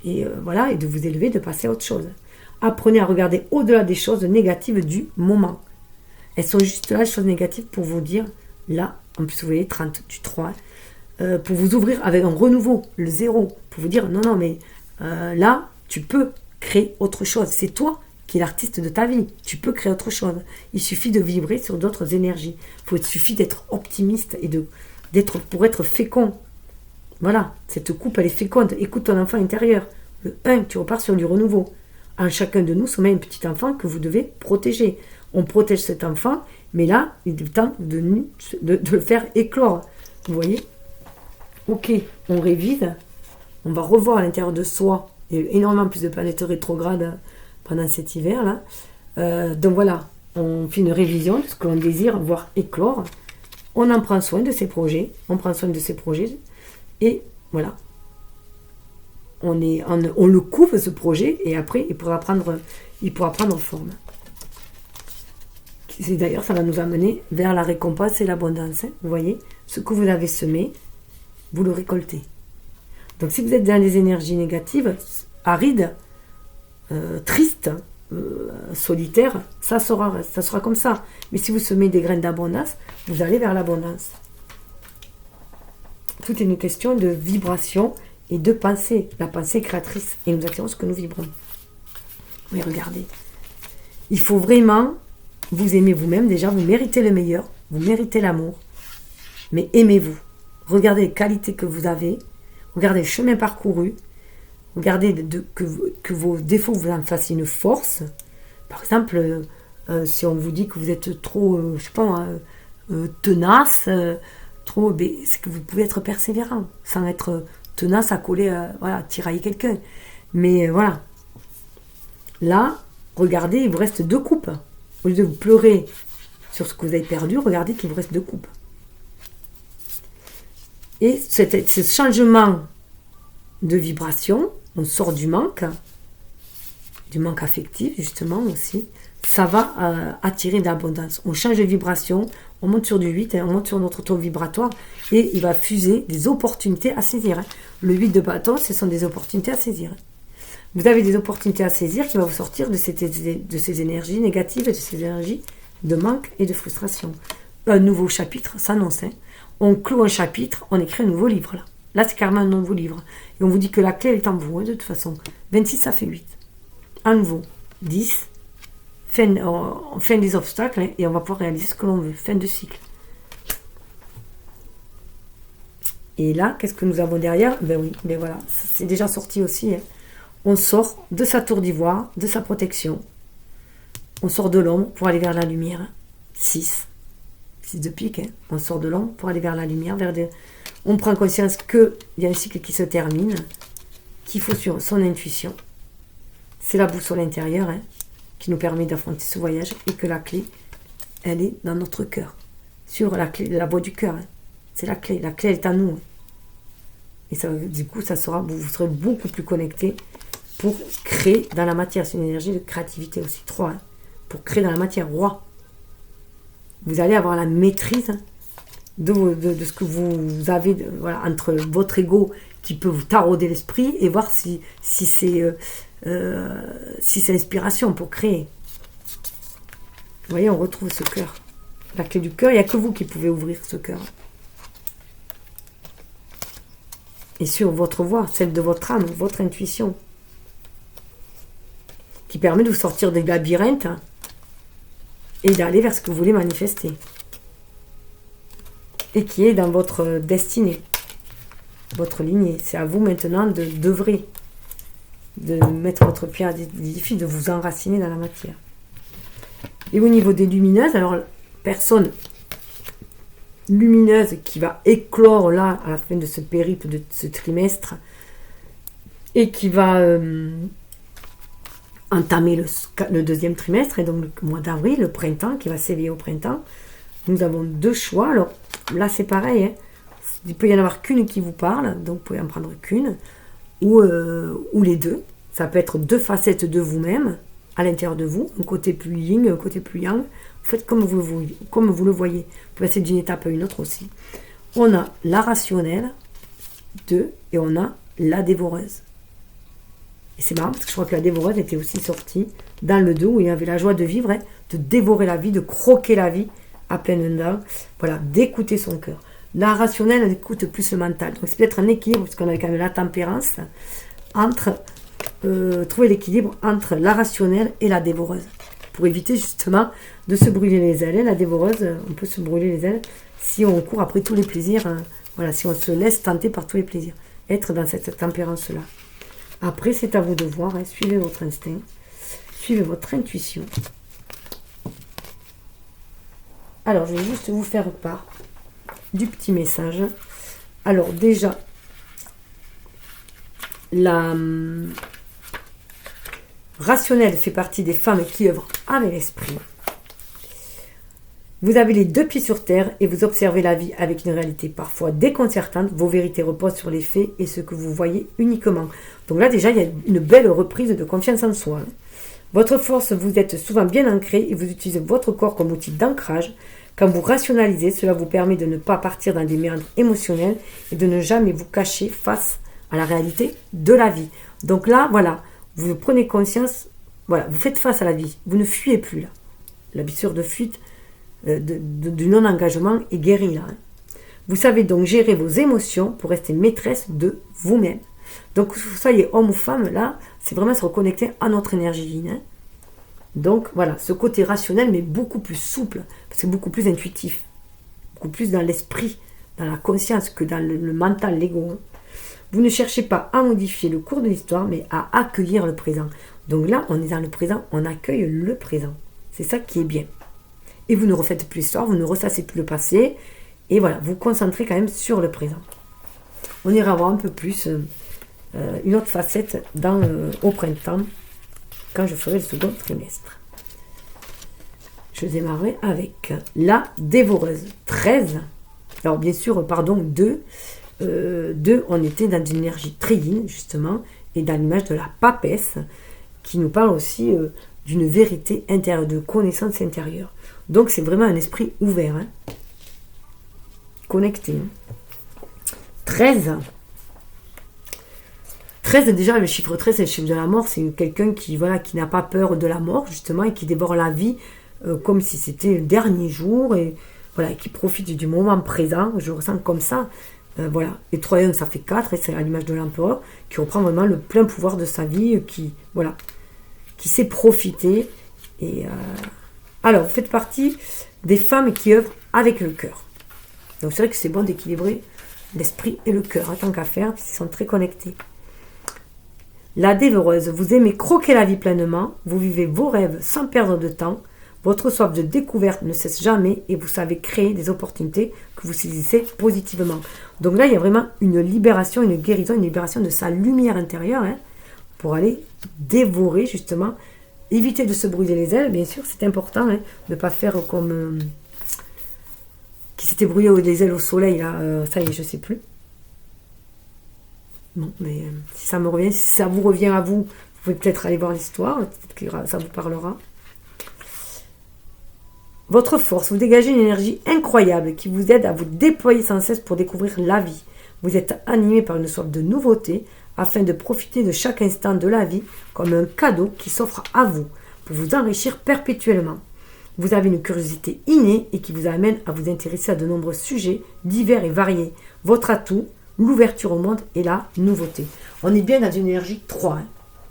et voilà, et de vous élever, de passer à autre chose. Apprenez à regarder au-delà des choses négatives du moment. Elles sont juste là, les choses négatives, pour vous dire, là, en plus vous voyez 30 du 3, pour vous ouvrir avec un renouveau, le 0, pour vous dire non mais là, tu peux créer autre chose. C'est toi qui es l'artiste de ta vie. Tu peux créer autre chose. Il suffit de vibrer sur d'autres énergies. Il suffit d'être optimiste et pour être fécond. Voilà, cette coupe, elle est féconde. Écoute ton enfant intérieur. Le 1, tu repars sur du renouveau. En chacun de nous sommet un petit enfant que vous devez protéger. on protège cet enfant, mais là, il est temps de le faire éclore. Vous voyez? Ok, on révise, on va revoir à l'intérieur de soi. Il y a eu énormément plus de planètes rétrogrades pendant cet hiver-là. Donc voilà, on fait une révision de ce que l'on désire voir éclore. On en prend soin de ces projets, et voilà. On le couvre, ce projet, et après, il pourra prendre forme. D'ailleurs, ça va nous amener vers la récompense et l'abondance. Hein. Vous voyez, ce que vous avez semé, vous le récoltez. Donc, si vous êtes dans les énergies négatives, arides, tristes, solitaires, ça sera comme ça. Mais si vous semez des graines d'abondance, vous allez vers l'abondance. Tout est une question de vibration et de pensée. La pensée créatrice. Et nous attirons ce que nous vibrons. Oui, regardez. Il faut vraiment vous aimer vous-même. Déjà, vous méritez le meilleur. Vous méritez l'amour. Mais aimez-vous. Regardez les qualités que vous avez. Regardez le chemin parcouru. Regardez que vos défauts vous en fassent une force. Par exemple, si on vous dit que vous êtes trop, tenace, c'est que vous pouvez être persévérant, sans être tenace à coller, tirailler quelqu'un. Mais voilà. Là, regardez, il vous reste 2 coupes. Au lieu de vous pleurer sur ce que vous avez perdu, regardez qu'il vous reste 2 coupes. Et ce changement de vibration, on sort du manque affectif justement aussi, ça va attirer de l'abondance. On change de vibration, on monte sur du 8, on monte sur notre taux vibratoire et il va fuser des opportunités à saisir. Le 8 de bâton, ce sont des opportunités à saisir. Vous avez des opportunités à saisir qui vont vous sortir de ces énergies négatives et de ces énergies de manque et de frustration. Un nouveau chapitre s'annonce. On clôt un chapitre, on écrit un nouveau livre là. Là, c'est carrément un nouveau livre. Et on vous dit que la clé est en vous, de toute façon. 26, ça fait 8. À nouveau, 10. Fin des obstacles, et on va pouvoir réaliser ce que l'on veut. Fin de cycle. Et là, qu'est-ce que nous avons derrière? Ben oui, ben voilà, c'est déjà sorti aussi. On sort de sa tour d'ivoire, de sa protection. On sort de l'ombre pour aller vers la lumière. 6 de pique. On sort de l'ombre pour aller vers la lumière, on prend conscience qu'il y a un cycle qui se termine, qu'il faut suivre son intuition. C'est la boussole intérieure qui nous permet d'affronter ce voyage et que la clé, elle est dans notre cœur. Sur la clé de la voie du cœur. C'est la clé elle est à nous. Et ça, du coup, vous serez beaucoup plus connecté pour créer dans la matière. C'est une énergie de créativité aussi. 3. Pour créer dans la matière. Roi. Vous allez avoir la maîtrise de ce que vous avez entre votre ego qui peut vous tarauder l'esprit et voir si c'est inspiration pour créer. Vous voyez, on retrouve ce cœur. La clé du cœur, il n'y a que vous qui pouvez ouvrir ce cœur. Et sur votre voix, celle de votre âme, votre intuition, qui permet de vous sortir des labyrinthes et d'aller vers ce que vous voulez manifester. Et qui est dans votre destinée, votre lignée. C'est à vous maintenant d'œuvrer, de mettre votre pierre à l'édifice, de vous enraciner dans la matière. Et au niveau des lumineuses, alors, personne lumineuse qui va éclore là, à la fin de ce périple, de ce trimestre, et qui va entamer le deuxième trimestre, et donc le mois d'avril, le printemps, qui va s'éveiller au printemps. Nous avons 2 choix. Alors là, c'est pareil. Il peut y en avoir qu'une qui vous parle, donc vous pouvez en prendre qu'une, ou les 2. Ça peut être 2 facettes de vous-même, à l'intérieur de vous, un côté plus yin, un côté plus yang. Vous faites comme vous le voyez. Vous pouvez passer d'une étape à une autre aussi. On a la rationnelle, 2, et on a la dévoreuse. Et c'est marrant parce que je crois que la dévoreuse était aussi sortie dans le 2 où il y avait la joie de vivre, de dévorer la vie, de croquer la vie à pleines dents, voilà, d'écouter son cœur. La rationnelle, elle écoute plus le mental. Donc c'est peut-être un équilibre, parce qu'on a quand même la tempérance, entre trouver l'équilibre entre la rationnelle et la dévoreuse. Pour éviter justement de se brûler les ailes. La dévoreuse, on peut se brûler les ailes si on court après tous les plaisirs, si on se laisse tenter par tous les plaisirs. Être dans cette tempérance-là. Après, c'est à vous de voir, suivez votre instinct, suivez votre intuition. Alors, je vais juste vous faire part du petit message. Alors, déjà, la rationnelle fait partie des femmes qui œuvrent avec l'esprit. Vous avez les deux pieds sur terre et vous observez la vie avec une réalité parfois déconcertante. Vos vérités reposent sur les faits et ce que vous voyez uniquement. Donc là, déjà, il y a une belle reprise de confiance en soi. Votre force, vous êtes souvent bien ancré et vous utilisez votre corps comme outil d'ancrage. Quand vous rationalisez, cela vous permet de ne pas partir dans des méandres émotionnels et de ne jamais vous cacher face à la réalité de la vie. Donc là, voilà, vous prenez conscience, voilà, vous faites face à la vie. Vous ne fuyez plus là. La blessure de fuite, du non-engagement est guérie là. Vous savez donc gérer vos émotions pour rester maîtresse de vous-même. Donc, que vous soyez homme ou femme, là, c'est vraiment se reconnecter à notre énergie yin. Donc, voilà, ce côté rationnel, mais beaucoup plus souple, parce que beaucoup plus intuitif, beaucoup plus dans l'esprit, dans la conscience que dans le mental, l'ego. Vous ne cherchez pas à modifier le cours de l'histoire, mais à accueillir le présent. Donc là, on est dans le présent, on accueille le présent. C'est ça qui est bien. Et vous ne refaites plus l'histoire, vous ne ressassez plus le passé. Et voilà, vous vous concentrez quand même sur le présent. On ira voir un peu plus une autre facette au printemps, quand je ferai le second trimestre. Je démarrerai avec la dévoreuse. 13. Alors bien sûr, pardon, 2. 2, on était dans une énergie très yin, justement, et dans l'image de la papesse, qui nous parle aussi d'une vérité intérieure, de connaissance intérieure. Donc c'est vraiment un esprit ouvert, hein, connecté. 13. 13, déjà, le chiffre 13, c'est le chiffre de la mort. C'est quelqu'un qui n'a pas peur de la mort, justement, et qui dévore la vie comme si c'était le dernier jour, et voilà, qui profite du moment présent. Je le ressens comme ça. Voilà. Et 3, ça fait 4, et c'est à l'image de l'empereur, qui reprend vraiment le plein pouvoir de sa vie, qui sait profiter. Et alors, vous faites partie des femmes qui œuvrent avec le cœur. Donc c'est vrai que c'est bon d'équilibrer l'esprit et le cœur, tant qu'à faire, ils sont très connectés. La dévoreuse, vous aimez croquer la vie pleinement, vous vivez vos rêves sans perdre de temps, votre soif de découverte ne cesse jamais et vous savez créer des opportunités que vous saisissez positivement. Donc là, il y a vraiment une libération, une guérison, une libération de sa lumière intérieure, hein, pour aller dévorer justement, éviter de se brûler les ailes, bien sûr, c'est important, hein, de ne pas faire comme qui s'était brûlé les ailes au soleil, là, ça y est, je ne sais plus. Bon, mais si ça me revient, si ça vous revient à vous, vous pouvez peut-être aller voir l'histoire, peut-être que ça vous parlera. Votre force, vous dégagez une énergie incroyable qui vous aide à vous déployer sans cesse pour découvrir la vie. Vous êtes animé par une soif de nouveauté afin de profiter de chaque instant de la vie comme un cadeau qui s'offre à vous pour vous enrichir perpétuellement. Vous avez une curiosité innée et qui vous amène à vous intéresser à de nombreux sujets divers et variés. Votre atout, l'ouverture au monde et la nouveauté. On est bien dans une énergie 3. Hein.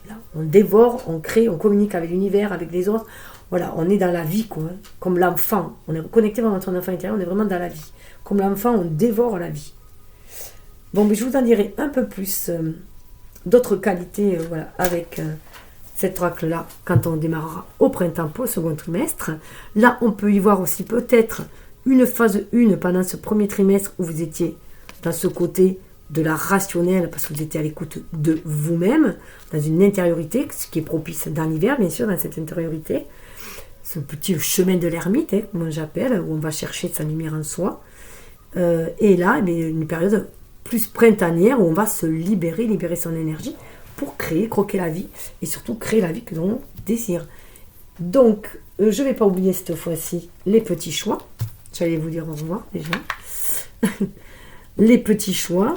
Là, on dévore, on crée, on communique avec l'univers, avec les autres. Voilà, on est dans la vie, quoi. Hein. Comme l'enfant. On est connecté avec notre enfant intérieur, on est vraiment dans la vie. Comme l'enfant, on dévore la vie. Bon, mais je vous en dirai un peu plus d'autres qualités avec cette oracle-là quand on démarrera au printemps pour le second trimestre. Là, on peut y voir aussi peut-être une phase 1 pendant ce premier trimestre où vous étiez dans ce côté de la rationnelle, parce que vous étiez à l'écoute de vous-même, dans une intériorité, ce qui est propice dans l'hiver, bien sûr, dans cette intériorité. Ce petit chemin de l'ermite, hein, comme j'appelle, où on va chercher sa lumière en soi. Et là, une période plus printanière, où on va se libérer son énergie, pour créer, croquer la vie, et surtout créer la vie que l'on désire. Donc, je ne vais pas oublier cette fois-ci les petits choix. J'allais vous dire au revoir, déjà. Les petits choix.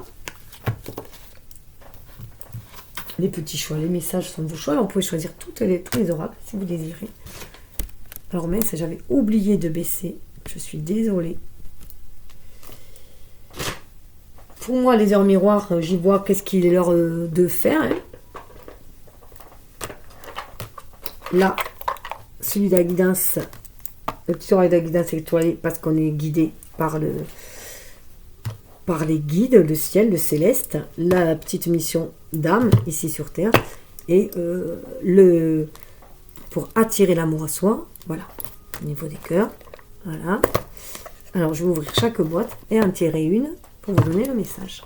Les petits choix, les messages sont vos choix. Vous pouvez choisir tous les oracles si vous désirez. Alors mince, j'avais oublié de baisser. Je suis désolée. Pour moi, les heures miroirs, j'y vois qu'est-ce qu'il est l'heure de faire. Hein. Là, celui de la guidance, le petit oreille de la guidance étoilée, parce qu'on est guidé par les guides, le ciel, le céleste, la petite mission d'âme ici sur Terre, et pour attirer l'amour à soi, voilà, au niveau des cœurs, voilà. Alors, je vais ouvrir chaque boîte et en tirer une pour vous donner le message.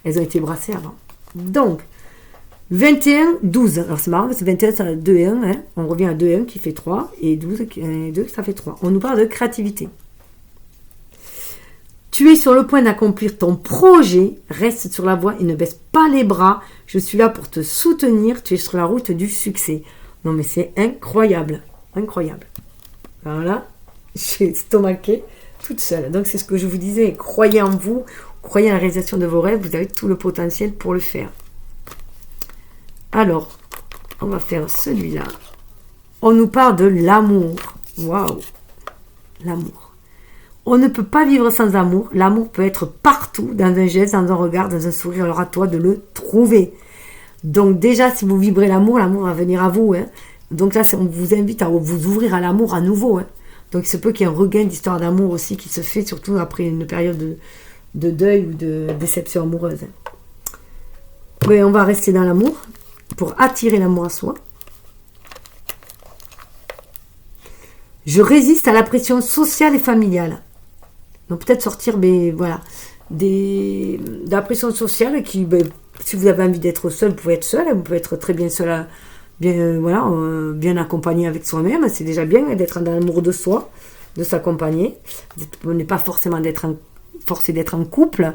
Elles ont été brassées avant. Donc, 21, 12. Alors, c'est marrant parce que 21, ça a 2 et 1. Hein. On revient à 2 et 1 qui fait 3. Et 12 et 2, ça fait 3. On nous parle de créativité. Tu es sur le point d'accomplir ton projet. Reste sur la voie et ne baisse pas les bras. Je suis là pour te soutenir. Tu es sur la route du succès. Non, mais c'est incroyable. Incroyable. Voilà. J'ai estomaqué toute seule. Donc, c'est ce que je vous disais. Croyez en vous. Croyez à la réalisation de vos rêves. Vous avez tout le potentiel pour le faire. Alors, on va faire celui-là. On nous parle de l'amour. Waouh. L'amour. On ne peut pas vivre sans amour. L'amour peut être partout, dans un geste, dans un regard, dans un sourire. Alors à toi de le trouver. Donc déjà, si vous vibrez l'amour, l'amour va venir à vous. Hein. Donc là, on vous invite à vous ouvrir à l'amour à nouveau. Hein. Donc il se peut qu'il y ait un regain d'histoire d'amour aussi qui se fait, surtout après une période de deuil ou de déception amoureuse. Hein. Mais on va rester dans l'amour pour attirer l'amour à soi. Je résiste à la pression sociale et familiale. Donc peut-être sortir, mais voilà, de la pression sociale qui, si vous avez envie d'être seul, vous pouvez être seul, vous pouvez être très bien seul, bien accompagné avec soi-même. C'est déjà bien d'être dans l'amour de soi, de s'accompagner. On n'est pas forcément forcé d'être en couple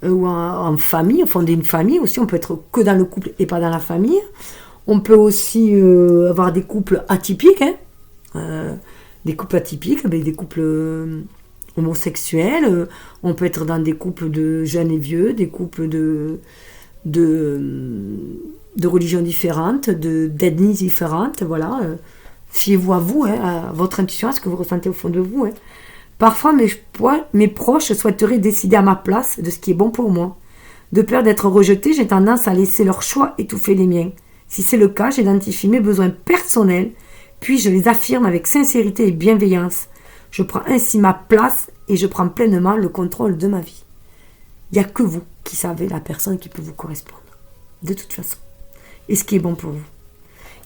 ou en famille, au fond d'une famille aussi. On peut être que dans le couple et pas dans la famille. On peut aussi avoir des couples atypiques, hein, des couples atypiques, des couples homosexuels. On peut être dans des couples de jeunes et vieux, des couples de religions différentes, d'ethnies différentes. Voilà. Fiez-vous à vous, hein, à votre intuition, à ce que vous ressentez au fond de vous. Hein. Parfois, mes proches souhaiteraient décider à ma place de ce qui est bon pour moi. De peur d'être rejeté, j'ai tendance à laisser leurs choix étouffer les miens. Si c'est le cas, j'identifie mes besoins personnels, puis je les affirme avec sincérité et bienveillance. Je prends ainsi ma place et je prends pleinement le contrôle de ma vie. Il n'y a que vous qui savez la personne qui peut vous correspondre, de toute façon. Et ce qui est bon pour vous.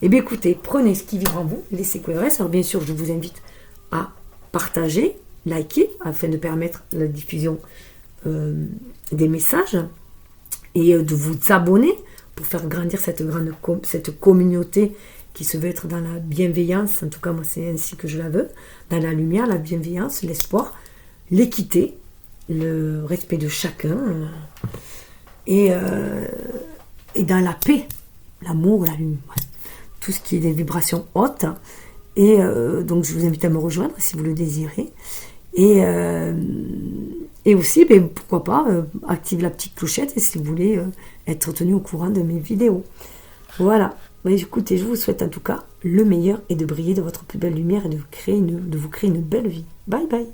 Eh bien écoutez, prenez ce qui vibre en vous, laissez que le reste. Alors bien sûr, je vous invite à partager, liker, afin de permettre la diffusion des messages et de vous abonner pour faire grandir cette communauté qui se veut être dans la bienveillance. En tout cas, moi, c'est ainsi que je la veux. Dans la lumière, la bienveillance, l'espoir, l'équité, le respect de chacun et dans la paix, l'amour, la lumière, tout ce qui est des vibrations hautes. Et donc, je vous invite à me rejoindre si vous le désirez. Et aussi, pourquoi pas, active la petite clochette et si vous voulez être tenu au courant de mes vidéos. Voilà. Écoutez, je vous souhaite en tout cas le meilleur et de briller de votre plus belle lumière et de vous créer une belle vie. Bye bye.